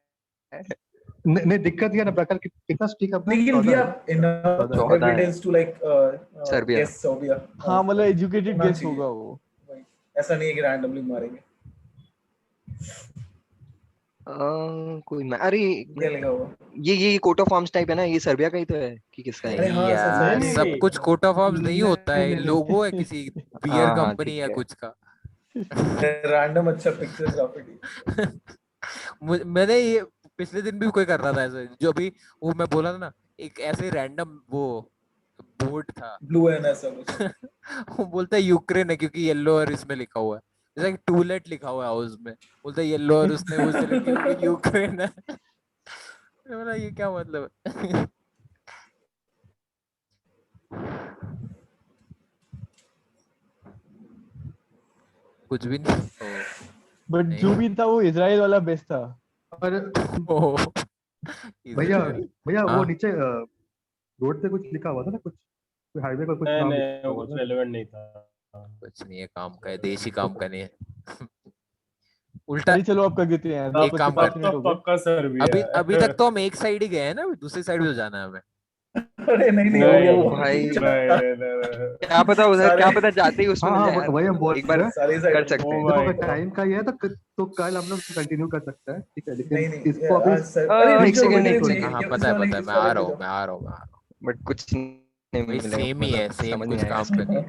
नहीं दिक्कत ये ना प्रकार कितना स्टिक अपना लेकिन we 14 are enough 14 है। evidence to like Serbia। guess Serbia। हाँ मतलब एजुकेटेड होना गेस चाहिए। होगा वो। वही। ऐसा नहीं है कि रैंडमली मारेंगे। कोई अरे क्या लिखा हुआ? ये कोट ऑफ आर्म्स टाइप है ना, ये सर्बिया का ही तो है कि किसका है? अरे नहीं हाँ, यार, नहीं, सब कुछ कोट ऑफ आर्म्स नहीं होता है, नहीं। लोगो है किसी बियर हाँ, कंपनी ठीक या है। कुछ का। रैंडम अच्छा पिक्चर ग्राफिटी। मैंने ये पिछले दिन भी कोई कर रहा था ऐसे, जो अभी वो मैं बोला था ना, एक ऐसे रैंडम वो बोर्ड था। ब्लू है ना ऐसा कुछ। वो बोलता है यूक्रेन है क्योंकि येलो और इसमें लिखा हुआ है, जैसे टूलेट लिखा हुआ है हाउस में, बोलता है येलो और उसने वो सिलेक्ट किया क्योंकि यूक्रेन है। मैं बोला ये क्या मतलब है? कुछ भी नहीं। बट नहीं। जो भी था वो इजराइल वाला बेस्ट था। और ओह, भैया इजराइल। वो हाँ। नीचे रोड पे कुछ लिखा हुआ था ना, कुछ हाईवे पर कुछ नहीं नाम नहीं लिखा वो हुआ कुछ था। रेलेवेंट नहीं था। कुछ नहीं है, काम का है, देशी काम का नहीं है। उल्टा अरे चलो अब कर देते हैं, एक काम पाँच करते मिनट हो गए। पक्का सर्बिया अभी तक तो हम एक साइड ही गए हैं ना, अभी दूसरी साइड भी जाना है हमें। अरे नहीं हो गया वो। भाई नहीं। क्या पता उधर, सारे- क्या पता जाते ही उसमें हाँ मिल हाँ जाए यार। वही हम बोल एक बार रहे हैं। सारी कर साइड सकते हैं। Oh देखो my अगर टाइम का ये है तो कल हम लोग कंटिन्यू कर सकते हैं, ठीक है, लेकिन नहीं नहीं इसको अभी आज सर अरे रुक एक जाओ, सेकंड, रुक एक जाओ, सेकंड। हाँ ये पता इस वाले- है इस मैं वाले आ रहा पे हूँ मैं आ रहा हूँ मैं आ रहा हूँ। बट कुछ नहीं वही मिलेगा, सेम ही है, मतलब सेम समझ कुछ नहीं आया। काम पे नहीं है।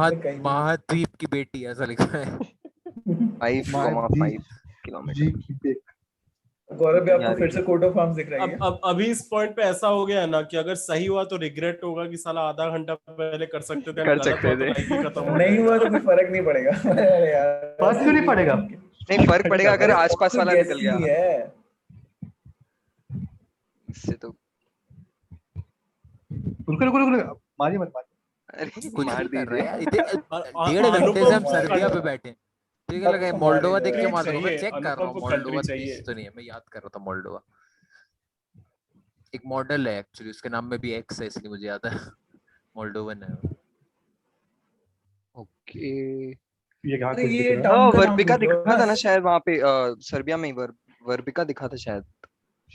ये कहीं नहीं। महाद्वीप की बेटी ऐसा लिखा है। 5,5 किलोमीटर। जी की देख। गौरव भी आपको यार फिर से कोर्ट ऑफ आर्म्स दिख रही है। अब अभी इस पॉइंट पे ऐसा हो गया है ना कि अगर सही हुआ तो रिग्रेट होगा कि साला आधा घंटा पहले कर सकते थे, कर गलत सकते हुआ तो थे। लाइफ ही खत्म हो नहीं हुआ जाएगा। तो कोई फर्क नहीं पड़ेगा। अरे यार फर्क क्यों नहीं पड़ेगा? नहीं फर्क पड़ेगा अगर अरे आसपास वाला guess निकल ही गया है। इससे तो। रुको रुको रुको, मारिए मत मारिए। अरे कुछ मार नहीं कर रहा दीजिए। है यार, डेढ़ घंटे अनुपम से हम को सर्बिया पे कर- बैठे हैं। ठीक है, लगा अब मोल्डोवा हमारी देख के जगह मार दूंगा, मैं चाहिए, चेक कर रहा अनुपम हूँ को मोल्डोवा कंट्री चाहिए। देश तो नहीं है, मैं याद कर रहा था मोल्डोवा। एक मॉडल है एक्चुअली, उसके नाम में भी एक्स है इसलिए मुझे याद है। मोल्डोवन है वो। ओके। ये कहाँ अरे कुछ दिख ये रहा है? टाउन का नाम वर्बिका ढूंढो दिखा था ना ना। शायद वहाँ पे, सर्बिया में ही वर्बिका दिखा था शायद।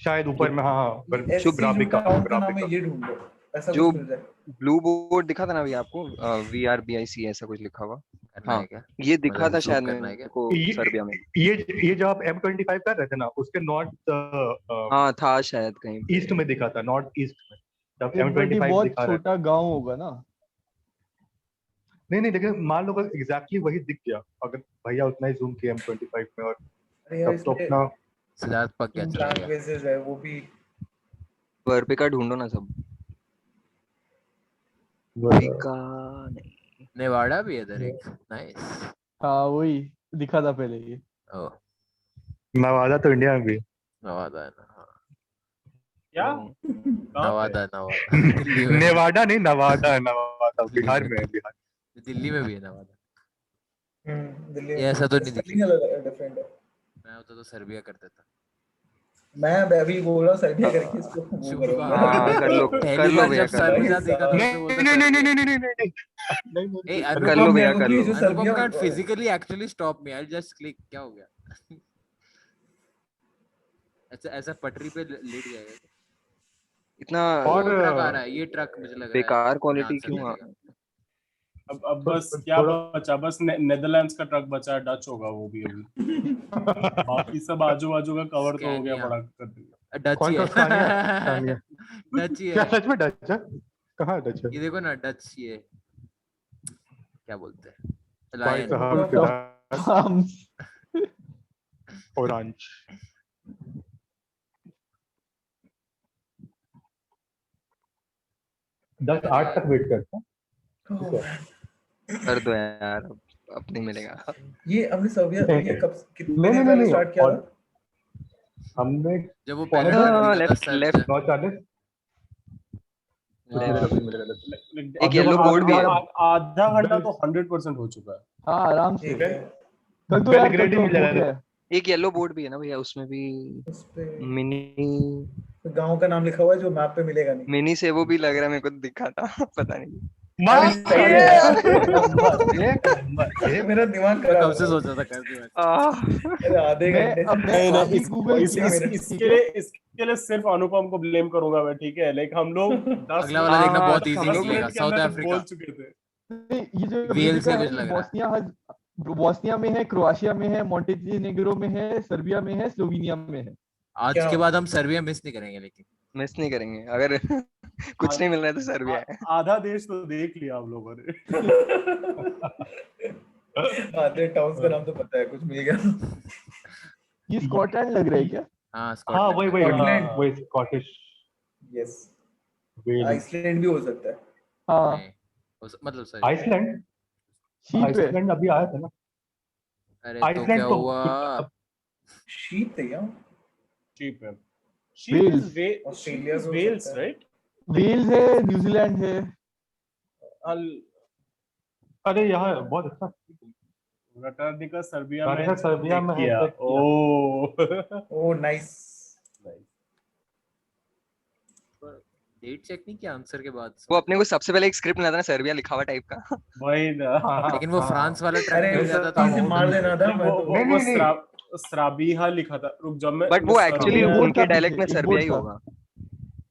शायद ऊपर में, हाँ हाँ शुभ एससी जो राबिका, टाउन शुभ का नाम है राबिका। ये ढूंढो, ऐसा जो कुछ मिल जाए। ब्लू बोर्ड दिखा था ना अभी आपको, VRBIC ऐसा कुछ लिखा हुआ। करना हाँ है क्या? ये दिखा मतलब था zoom शायद करना मेरे है क्या? को सर्बिया में। ये जो आप M25 कर रहे थे ना, उसके नॉर्थ हाँ था शायद कहीं पे। ईस्ट में दिखा था, नॉर्थ ईस्ट में जब ये बट ये M25 बहुत दिखा रहा था। छोटा गांव होगा ना। नहीं नहीं, लेकिन मान लो अगर एग्जैक्टली वही दिख गया, अगर भैया उतना ही जूम किया M25 में, और अरे यार तब तो इसमें अपना सिद्धार्थ पक गया, चला गया। लैंग्वेजेस है वो भी। वर्बिका ढूंढो ना सब। वो- वर्बिका नहीं। नेवाडा भी है इधर एक, नाइस। हाँ वही दिखा था पहले ये। ओह नवादा तो इंडिया में भी है। नवादा है ना, हाँ। क्या? तो कहाँ पे? नवादा दिल्ली में। नेवाडा नहीं, नवादा, नवादा दिल्ली बिहार में। में है, बिहार। दिल्ली में भी है नवादा। दिल्ली ये ऐसा तो नहीं दिख स्पेलिंग अलग डिफरेंट है। मैं होता तो सर्बिया कर देता। मैं अभी बोल रहा हूँ सर्बिया करके इसको वो शुभ करो। का हाँ कर लो पहली बार भैया जब कर लो। सर्बिया देखा था नहीं उसने बोलता नहीं नहीं नहीं सर्बिया। नहीं नहीं नहीं नहीं नहीं ए कर लो अनुपम भैया कर लो। जो अनुपम Serbia can't physically actually stop me, I'll just click। क्या हो गया? ऐसा ऐसा पटरी पे लेट जाएगा। इतना और वो ट्रक आ रहा है, ये ट्रक मुझे लग रहा है बेकार क्वालिटी आंसर क्यों देगा। अब बस क्या बचा, बस नेदरलैंड्स का ट्रक बचा है, डच होगा वो भी अभी। बाकी सब आजू बाजू का कवर तो हो गया स्कैनिया। बड़ा कर दिया। डच ही कौन सा है। स्कानिया? डच ही क्या है। सच में डच है? कहाँ डच है? ये देखो ना, डच ये क्या बोलते हैं, White lion. House, Dark arms. Orange। 10-8 तक वेट करते हैं। कर दो यार, अब नहीं मिलेगा। ये हमने सर्बिया ये कब कितने नहीं दिन नहीं पहले नहीं, स्टार्ट किया और था? हमने जब वो पौने पहला दस- सर्वे का था left, सर्च। left। 9:40। एक येलो बोर्ड भी है। आधा घंटा तो 100% हो चुका है। हाँ आराम से ठीक है कर दो पहले यार, कर ग्रेड ही दो, मिल हो जाएगा। गया। एक येलो बोर्ड भी है ना भैया, उसमें भी उस पे मिनी गांव का नाम लिखा हुआ है जो मैप पे मिलेगा नहीं। मिनी से वो भी लग रहा है मेरे को, दिखा था पता नहीं। ये मेरा दिमाग मैं खराब कब से हो सोचा था कर दूं ऐसा। गया। अरे आधे मैं घंटे अब मैं नहीं नहीं, अभी गूगल किया, ठीक इसके लिए सिर्फ अनुपम को ब्लेम करूंगा मैं, ठीक है? लाइक हम लोग 10 अगला वाला देखना हाँ, बहुत हम इजी लोग निकलेगा, मिनट के साउथ अंदर अफ्रीका। बोल चुके थे। नहीं, ये जो वेल वेदिका से है कुछ लग रहा है। बोस्निया में है, क्रोएशिया में है, मोंटेनेग्रो में है, सर्बिया में है, स्लोवेनिया में है। आज क्या? के बाद हम सर्बिया मिस नहीं करेंगे लेकिन। मिस नहीं करेंगे अगर कुछ नहीं मिल रहा है तो सर्बिया है। आधा देश तो देख लिया हम लोगों ने। आधे टाउन्स का नाम तो पता है, कुछ मिल गया। ये स्कॉटलैंड लग रहा है क्या? हाँ हाँ स्कॉटलैंड। वही वही स्कॉटलैंड। वही स्कॉटिश यस वेल। आइसलैंड भी हो सकता है। हाँ नहीं, मतलब सॉरी। आइसलैंड, शीप है। आइसलैंड अभी आया था ना। अरे तो आइसलैंड क्या तो हुआ? शीत है क्या? चीप है। Wales। ऑस्ट्रेलिया से हो वेल्स सकता है। राइट? वेल्स है, न्यूजीलैंड है। अरे यहाँ बहुत अच्छा। रटार्निका सर्बिया रटार्निका सर्बिया में है, किया। check किया। ओह ओ नाइस। डेट चेक नहीं किया आंसर के बाद वो अपने को सबसे पहले एक स्क्रिप्ट मिला था ना सर्बिया लिखा हुआ टाइप का। वही ना। लेकिन वो फ्रांस वाला ट्रैक अरे मिल जाता था उसे वो मार देना था मैं तो वो स्राबिहा लिखा था। रुक जब मैं बट वो एक्चुअली एक बोर्ड उनके था डायलेक्ट में पीछे, एक सर्बिया ही बोर्ड था। होगा।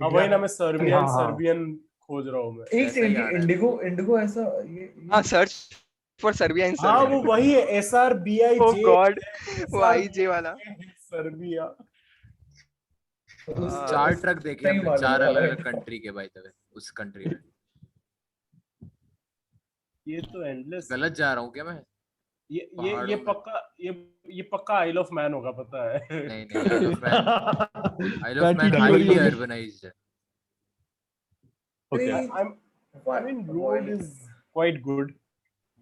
हाँ वही ना, मैं सर्बियन हाँ, हाँ। सर्बियन खोज रहा हूँ मैं। एक ऐसा ही सेकंड आ रहा है। इंडिगो ऐसा हाँ सर्च फॉर सर्बिया इन हाँ वो सर्बिया। वही है SRBIJ। Oh God, वो IJ वाला। सर्बिया। उस हाँ। 4 ट्रक देखे सही हमने, मालूम 4 है, अलग अलग right? कंट्री के बाय द वे, उस कंट्री में। ये तो एंडलेस। गलत जा रहा हूँ क्या मैं? ये पहाड़ों में। पक्का ये पक्का आइल ऑफ मैन होगा, पता है। नहीं नहीं, आइल ऑफ मैन मैं हाईली TT वाली होगी। अर्बनाइज्ड है। Okay. I mean road is quite good.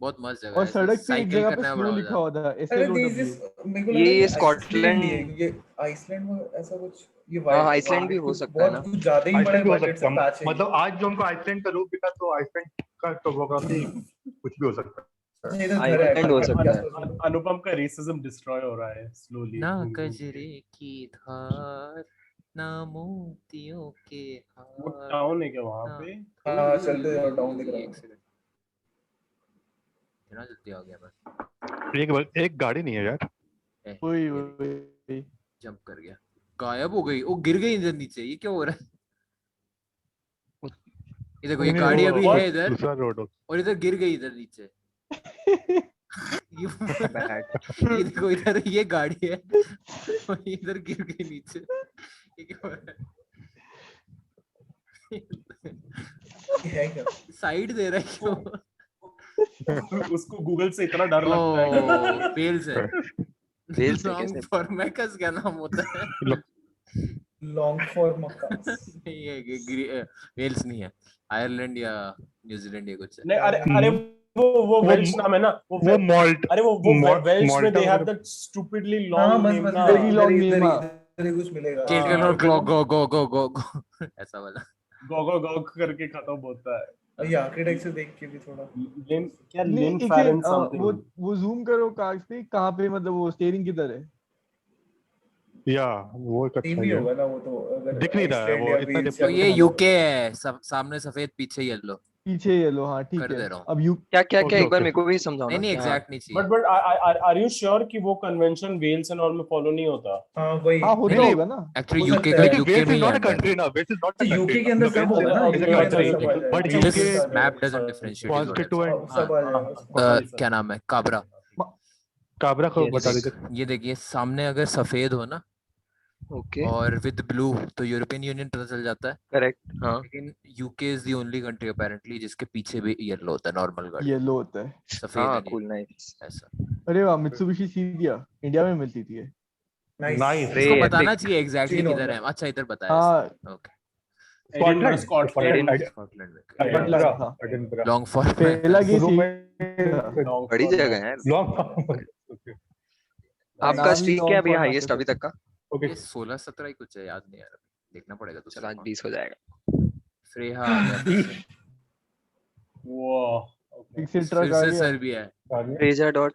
बहुत मस्त जगह और है, सड़क पे एक साइकिल जगह पे करना स्लो बड़ा लिखा मजा। हुआ था अरे there's SLOW। this मेरे को ये लगा स्कॉटलैंड- ये आइसलैंड में ऐसा कुछ ये हाँ, वाइट आइसलैंड भी हो सकता है ना। बहुत कुछ ज्यादा ही बड़ा आइसलैंड भी हो वाइलेट सकता से पैच है, है। मतलब आज जो हमको आइसलैंड का रूप दिखा तो आइसलैंड का टोपोग्राफी कुछ भी हो सकता है। अच्छा, इधर घर है आइसलैंड हो क्या सकता है। सोच रहे हो? अनुपम का रेसिज्म डिस्ट्रॉय हो रहा है स्लोली। ना कजरे की धार, ना मोतियों के वो हार। टाउन है क्या वहाँ हाँ। पे? हाँ चलते जाओ डाउन दिख रहा एक है। सेकंड, इतना जल्दी आ गया मैं। एक गाड़ी नहीं है यार। वही वही। जंप कर गया, गायब हो गई, वो गिर गई इधर नीचे। ये क्या हो रहा है? ये देखो, ये नहीं, गाड़ी वो अभी और है इधर दूसरा रोड हो। और इधर गिर गई इधर नीचे। ये ये देखो इधर ये गाड़ी है और ये इधर गिर गई नीचे। ये क्या हो रहा है? ये है क्या? साइड दे रहा है क्यों? उसको गूगल से इतना डर लगता है। ओह, वेल्स है। वेल्स है लॉन्ग कैसे? फॉर्मेकस क्या नाम होता है? लॉन्ग फॉर मक्कास। नहीं है, वेल्स नहीं है, आयरलैंड या न्यूजीलैंड या कुछ है। नहीं अरे वो वेल्श नाम है ना वो मॉल्ट अरे वो वेल्श में माल्टा दे हैव वगैरह- दैट स्टूपिडली हाँ लॉन्ग बस नेम बस ना। इधर Very ही long इधर name, ही हाँ। इधर ही कुछ मिलेगा। चिल्ड्रन हाँ, और गो गो गो गो गो गो ऐसा वाला। गो करके खत्म होता है। ये आर्किटेक्चर देख के भी थोड़ा लिन क्या नहीं, लिन एक फैरन सेकंड, समथिंग। वो जूम करो काश पे, कहाँ पे मतलब वो स्टीयरिंग किधर है? या वो एक अच्छा सेम ही है। होगा ना वो तो, अगर दिख नहीं रहा है आइसलैंड वो, या इतना वेल्स तो या ये कुछ यूके है, सामने सफेद पीछे येलो। पीछे येलो, हाँ ठीक कर है। दे रहा हूँ। अब यू क्या क्या क्या Okay, एक बार okay. मेरे को भी समझाओ नहीं ना नहीं, क्या? एग्जैक्ट नहीं चाहिए। बट आर यू श्योर कि वो कन्वेंशन वेल्स एंड ऑल में फॉलो नहीं होता? हाँ वही हाँ होता नहीं, होगा ना। एक्चुअली हो यूके सकता का है। लेकिन यूके वेल्स में इज ही नॉट अ अंदर है। कंट्री ना, वेल्स इज नॉट तो अ यूके कंट्री। के अंदर सब होगा ना, इज अ यूके के अंदर कंट्री, सब आ जाएगा। But Just UK map doesn't differentiate is what I'm constituent सब आ जाएगा उसमें। क्या नाम है, काबरा। काबरा को Yes. बता देख, दीजिए। ये देखिए सामने अगर सफेद हो ना ओके और विद ब्लू तो यूरोपियन यूनियन पता चल जाता है। करेक्ट। हाँ लेकिन UK is the only country apparently जिसके पीछे भी येलो होता है, नॉर्मल गाड़ी येलो होता है। सफेद हाँ है नहीं, कूल नाइस। ऐसा। अरे वाह, मित्सुबिशी सीरिया इंडिया में मिलती थी ये। नाइस। रे इसको epic. बताना चाहिए एग्जैक्टली चीन किधर होगा। है। अच्छा इधर बताया हाँ इसने। ओके, स्कॉटलैंड स्कॉटलैंड स्कॉटलैंड में एडिनबरा हाँ। एडिनबरा लॉन्ग फॉर पहला गेस शुरू में बड़ी जगह है। लॉन्ग। आपका नाम ही स्ट्रीक long क्या है अभी for हाईएस्ट Marcus अभी तक का? ओके, ये 16-17 ही कुछ है, याद नहीं आ रहा, देखना पड़ेगा चल दूसरा। आज 20 हो जाएगा। फ्रेहा आ गया फिर से। वो एक से ट्रक फिर आ से गया। सर्बिया है। रेजा dot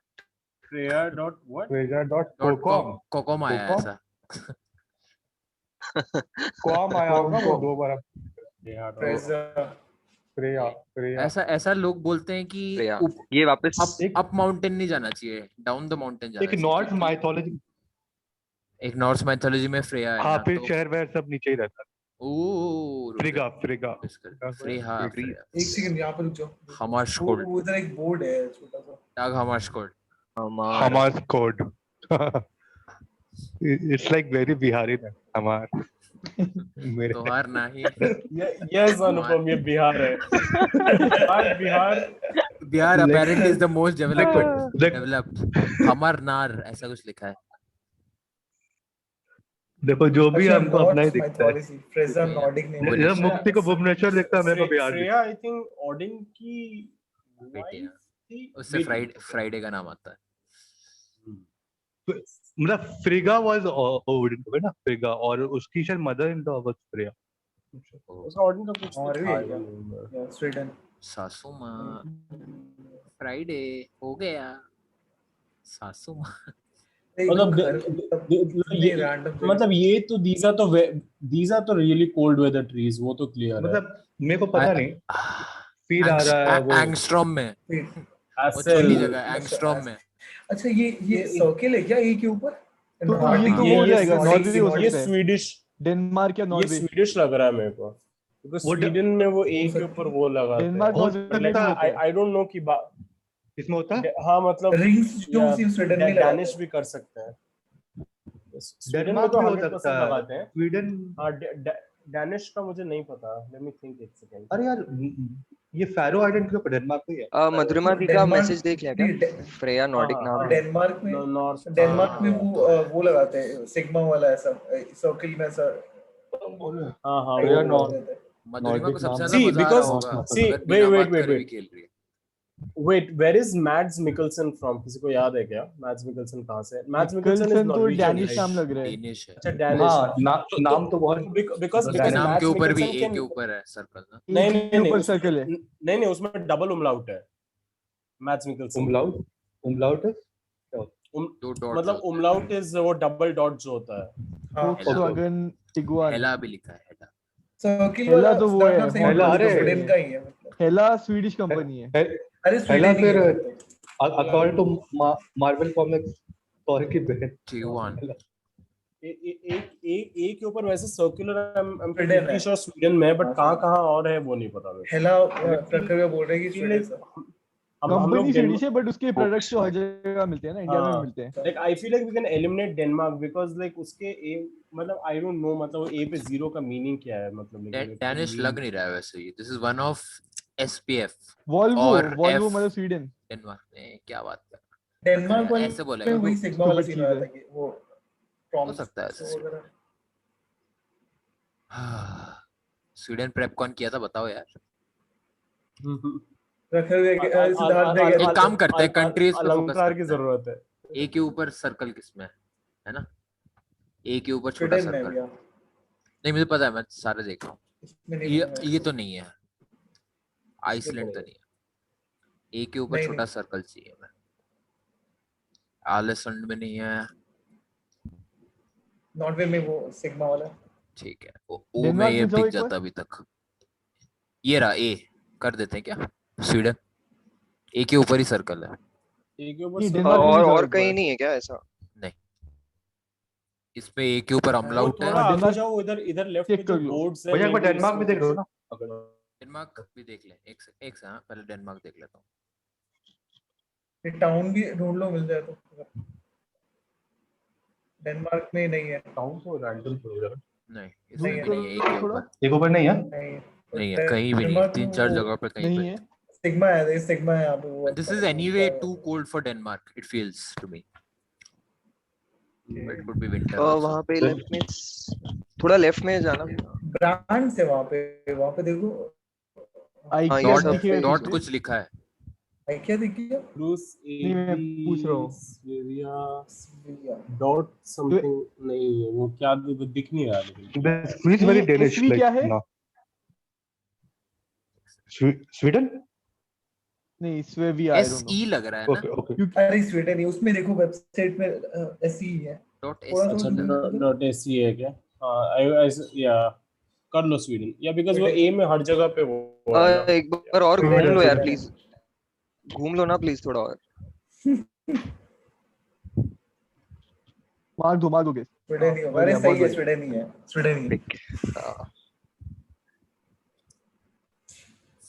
Freya dot what Freja.com कोकोम आया है कोकोम? ऐसा। कॉम आया होगा वो कॉम। 2 बार। फ्रेजा फ्रेया फ्रेया ऐसा ऐसा लोग बोलते हैं कि फ्रेया ये वापस अप माउंटेन नहीं जाना चाहिए, डाउन द माउंटेन जाना एक चाहिए। नॉर्थ क्योंकि माइथोलॉजी। एक नॉर्थ माइथोलॉजी में फ्रेया है हाँ ना, फिर तो शहर वहर सब नीचे ही रहता है। ओ फ्रिगा फ्रिगा फ्रेहा फ्रिगा। एक सेकंड यहाँ पर रुक जाओ। Hammarskjöld। वो उधर एक बोर्ड है छोटा सा। डाग हमार्शकोल्ड। हमार हमार code. It's like very Bihari ना हमार। मेरे तोहार नहीं, यस अनुपम, ये बिहार है। Bihar Bihar apparently is the most देख- डेवलप्ड। हमार नार ऐसा कुछ लिखा है। देखो जो भी अच्छा हमको अपना ही नॉर्थ दिखता है। Mythology Freja Nordic name. Bhubaneswar. जब मुक्ति को भुवनेश्वर देखता है, मेरे को बिहार दिखता फ्रेया आई थिंक ओडिन की बेटी है। wife थी। उससे बेटी। फ्राइडे का नाम आता है। है। मतलब फ्रिगा वाज ओडिन को ना, फ्रिगा, और उसकी शायद mother in law was Freya. उसका ओडिन का कुछ और तो भी था, है I क्या? don't remember. या स्वीडन। सासू माँ, फ्राइडे हो गया, सासू माँ। मतलब ये रैंडम मतलब ये तो these are तो really cold weather trees, वो तो क्लियर है। मतलब मेरे को पता नहीं फील आ रहा है वो एंगस्ट्रॉम में, वो Hassel, छोटी जगह है, एंगस्ट्रॉम में। अच्छा ये सर्किल है क्या ए के ऊपर? तो ये तो ये- हो जाएगा, ये- नॉर्वे हो ये सकता है, स्वीडिश डेनमार्क या ये नॉर्वे। स्वीडिश लग रहा है मेरे को, क्योंकि वो स्वीडन में वो ए के ऊपर वो लगाते डेनमार्क हैं। नॉर्वे में भी होता है। आई डोंट नो कि इसमें होता है हाँ मतलब रिंग्स जो या उसी स्वीडन में लगाते डैनिश भी कर सकते हैं। स्वीडन में डेनमार्क तो भी हो 100% सकता है लगाते हैं। स्वीडन। हाँ डैनिश का मुझे नहीं पता, लेट मी थिंक एक सेकंड। अरे यार ये फैरो आइलैंड के ऊपर डेनमार्क में ही है। मधुरिमा दी का डेनमार्क- मैसेज देख लिया क्या? नहीं, फ्रेया नॉर्डिक हाँ, नाम हाँ। है। डेनमार्क में नॉर्थ डेनमार्क में हाँ, वो वो लगाते हैं सिग्मा वाला ऐसा सर्किल में ऐसा हाँ हाँ फ्रेया वो नॉर्थ रहता है। मधुरिमा को Nordic सबसे नाम ज्यादा See, मजा आ रहा because- होगा see, अगर बिना wait, बात wait, करे wait. भी खेल रही है। Wait where is Mads Mikkelsen from? किसी को याद है क्या मैड्स मिकल्सन कहाँ से? मैड्स मिकल्सन इज निकल्सन तो नॉर्वेजियन, डैनिश नाम लग रहा है। डेनिश है। अच्छा डैनिश। हाँ नाम तो बहुत बिकॉज उसके नाम मैड्स के ऊपर भी मिकल्सन ए के ऊपर है सर्कल ना। ए नहीं के नहीं नहीं ऊपर उसमें- सर्कल है। नहीं नहीं उसमें डबल उमलाउट है मैड्स मिकल्सन। उमलाउट है दो डॉट मतलब उमलाउट इज वो डबल डॉट जो होता है। हाँ वोक्सवैगन टिगुआन। हेला भी लिखा है, हेला। सर्किल हेला वाला तो वो है, हेला, अरे। स्वीडन का ही है मतलब। हेला स्वीडिश कंपनी है। अरे हेला स्वीडन ही फिर है मतलब। According to Marvel Comics Thor की बहन टिगुआन। एक के ऊपर वैसे सर्कुलर स्वीडन है। ब्रिटिश और स्वीडन में, बट हाँ, कहाँ कहाँ और है वो नहीं पता मेरे को। हेला प्रखर बोल रहे हैं कि Feel like स्वीडन से। हम लोग कंपनी स्वीडिश है बट उसके प्रोडक्ट्स तो हर जगह मिलते हैं ना, इंडिया में भी मिलते हैं। Like I feel like we can eliminate Denmark because like उसके ए मतलब आई डोंट नो मतलब ए पे जीरो का मीनिंग क्या है मतलब डैनिश लग नहीं रहा है वैसे ये। This is one of SPF Volvo और वॉल्वो F- मतलब स्वीडन। डेनमार्क में क्या बात कर डेनमार्क वाले ऐसे में बोलेगा वही सिग्मा वाला stupid सीन आया चीज़ था है। कि वो हो सकता है ऐसे। स्वीडन प्रेप कौन किया था बताओ यार। प्रखर सिद्धार्थ भाई एक काम करते हैं, कंट्रीज पे फोकस अलंकार की करते हैं। जरूरत है। ए के ऊपर सर्कल किसमें है ना? ए के ऊपर छोटा स्वीडन में सर्कल। भी हाँ। नहीं मुझे पता है, मैं सारे देख रहा हूँ। इसमें नहीं ये तो नहीं है, आइसलैंड तो नहीं है। ए के ऊपर नहीं, छोटा सर्कल चाहिए मैं। आइसलैंड में नहीं है, नॉर्वे में वो सिग्मा वाला। ठीक है। ओ में डेनमार्क ये में जाओ दिख एक बार। जाता अभी तक। ये रहा ए, कर देते हैं क्या? स्वीडन ए के ऊपर ही सर्कल है। ए के ऊपर नहीं, सब- डेनमार्क में भी जाओ और एक कहीं बार। नहीं है क्या ऐसा? नहीं, इसमें ए के ऊपर अमलाउट है। थोड़ा आगे डेनमार्क जाओ, इधर लेफ्ट चेक में जो कर लो। बोर्ड्स है भैया एक बार maybe डेनमार्क में देख लो ना डेनमार्क भी देख ले। एक से हाँ, पहले डेनमार्क देख लेता हूँ। ये टाउन भी ढूंढ लो मिल जाए तो। डेनमार्क में नहीं है। टाउन तो रैंडम प्रोग्राम नहीं, इसमें नहीं भी नहीं है। ए के थोड़ा ऊपर एक ऊपर नहीं है नहीं है, कहीं भी नहीं है। 3-4 जगह पे कहीं नहीं पे है। सिग्मा है, ये सिग्मा है यहाँ पे वो। This is anyway too cold for Denmark it feels to me. It could be winter वहां पे लेफ्ट में थोड़ा लेफ्ट में जाना। ब्रांड से वहाँ पे देखो। आई हाँ, क्या ये सब दिखेगा डॉट पीछे? कुछ लिखा है। आई क्या देखिए ब्रूस नहीं, मैं पूछ रहा हूँ। स्वेरिया डॉट समथिंग नहीं है वो, क्या दिख नहीं रहा लेकिन स्वीज वेरी नहीं, डेनिश SV क्या है? स्वीडन नहीं, स्वेविया आई डोंट SE लग रहा है ओके ना? ओके अरे स्वीडन ही उसमें देखो वेबसाइट में ऐसी ही है। डॉट थोड़ा सा SE अच्छा लग रहा है। डॉट एसी है क्या? हाँ या कर लो स्वीडन, या बिकॉज वो ए में हर जगह पे वो है ना। एक बार और घूम स्वीडन, लो यार स्वीडन। प्लीज। घूम लो ना प्लीज थोड़ा और। मार दो गेस। स्वीडन ही होगा। बढ़िया, अरे बहुत सही है, बढ़िया। स्वीडन ही है, स्वीडन ही है। हाँ।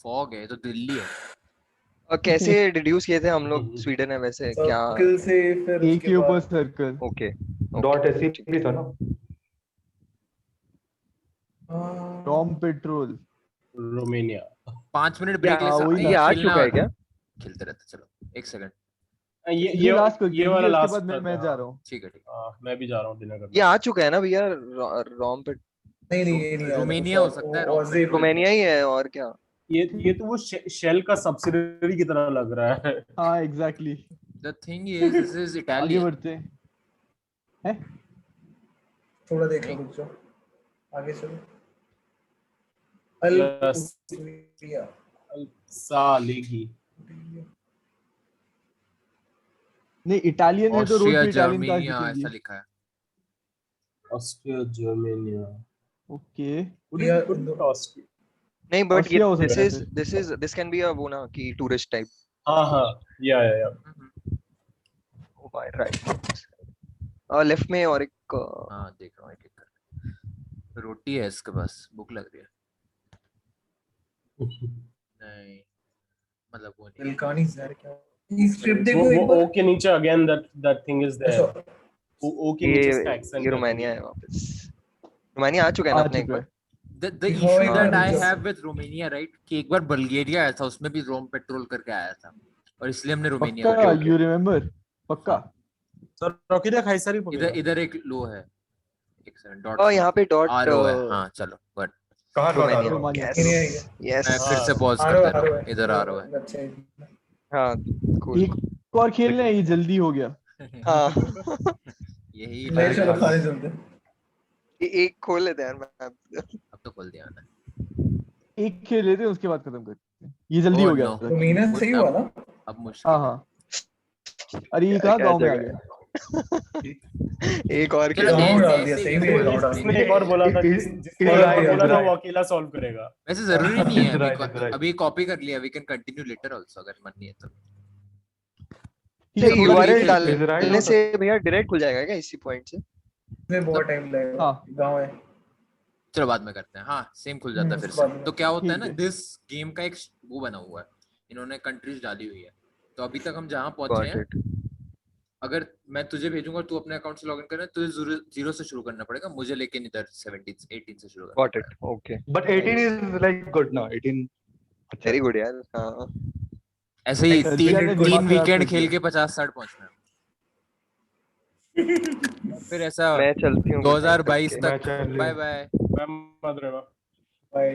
फॉग है तो दिल्ली है। और कैसे डिड्यूस किए थे हम लोग स्वीडन है वैसे क्या? सर्कल से फिर ए उसके के ऊपर बाद सर्कल। ओके डॉट एसी भी था ना Tom petrol. Romania 5 minute break ले हाँ, वही सकते ना। ये आ खेलना चुका है और क्या? खेलते रहते। चलो एक सेकंड। ये लास्ट कर ये वाला उसके लास्ट बाद मैं जा रहा हूँ। ठीक है। मैं भी जा रहा हूँ डिनर करने। ये आ चुका है ना भैया रोम पे? नहीं ये नहीं है। रोमानिया हो सकता है, ऑस्ट्रेलिया। रोमानिया ही है और क्या? ये तो वो शेल का सब्सिडियरी की तरह लग रहा है। हाँ exactly. The thing is this is आगे इटालियन। बढ़ते हैं। थोड़ा देख लो, रुक जाओ, आगे चलो। सालेगी नहीं इटालियन है तो रोड ऑस्ट्रिया पे इटालियन कार्स जर्मनिया ऐसा दिखेंगे। लिखा है। ऑस्ट्रिया जर्मनिया ओके या ऑस्ट्रिया नहीं बट ऑस्ट्रिया हो सकता है दिस कैन बी अ वो ना कि टूरिस्ट टाइप। हाँ या ओ माय राइट लेफ्ट में और एक हाँ देख रहा हूँ एक एक करके। रोटी है इसके पास, भूख लग रही है। नहीं मतलब वो नहीं। बिल्कानी यार क्या ये स्क्रिप्ट वो देखो एक वो बार। ओ के नीचे again that thing is there. अच्छा ओ के नीचे इसका एक्सेंट ये रोमानिया है वापस। रोमानिया आ चुका है ना आ अपने एक चुका बार। है। The हाँ, issue एक that bar I just- have with Romania, right, कि एक बार बल्गेरिया आया था, उसमें भी रोम पेट्रोल करके आया था और इसलिए हमने रोमानिया पक्का में यू रिमेम्बर पक्का। तो रॉकेट खाई सारी इधर इधर एक लो है, एक सेकंड डॉट यहाँ पे डॉट आरओ है। हाँ चलो गुड। कहां रोमानिया रोमानिया। यस यस मैं फिर से पॉज आरो कर दे आरो रहा हूँ, इधर आ रहा है। अच्छा है। हाँ cool। एक और खेलना है, ये जल्दी हो गया। हाँ यही ले है। चलो खाने चलते हैं। एक खोल लेते हैं यार मैप। अब तो खोल दिया मैंने। एक खेल लेते हैं उसके बाद खत्म करते हैं, ये जल्दी Oh, हो गया। no. रोमानिया सही हुआ ना? अब मुश्किल हाँ है। हाँ अरे ये कहाँ क्या गाँव में आ जगह गया। एक और चलो खेल गाँव ऐसे- डाल दिया, ऐसे सही में करते गाँव हैं। डाल जिसने एक और बोला था जिसने एक और बोला था वो अकेला सॉल्व करेगा। वैसे जरूरी नहीं है, Right, right. अभी कॉपी कर लिया, we can continue later also अगर मन नहीं है तो। ठीक है, थोड़ा यूआरएल देख लेते हैं। डालने से भैया डायरेक्ट खुल जाएगा क्या इसी पॉइंट से? इसमें बहुत टाइम लगेगा। हाँ। गाँव है। चलो बाद में करते हैं। हाँ सेम खुल जाता है फिर बाद से। में। तो क्या होता है ठीक ना, है। दिस गेम का एक वो बना हुआ है, इन्होंने कंट्रीज डाली हुई है। तो अभी तक हम जहाँ पहुंचे Got हैं, it. अगर मैं तुझे भेजूंगा, तू अपने अकाउंट से लॉगिन करना, तुझे जीरो से शुरू करना पड़ेगा, मुझे लेकिन इधर 17 18 से शुरू करना Got it. Okay. But 18 is like good now. 18 अच्छा Very है। good यार। हाँ। ऐसे ही Like, तीन दिया ने दिमाग खराब वीकेंड कर खेल दिया। के 50-60 पहुंचना है। फिर ऐसा मैं चलती हूँ। 2022 मैं तक चल रही बाय हूँ। बाय। मैं मत रहना। भाई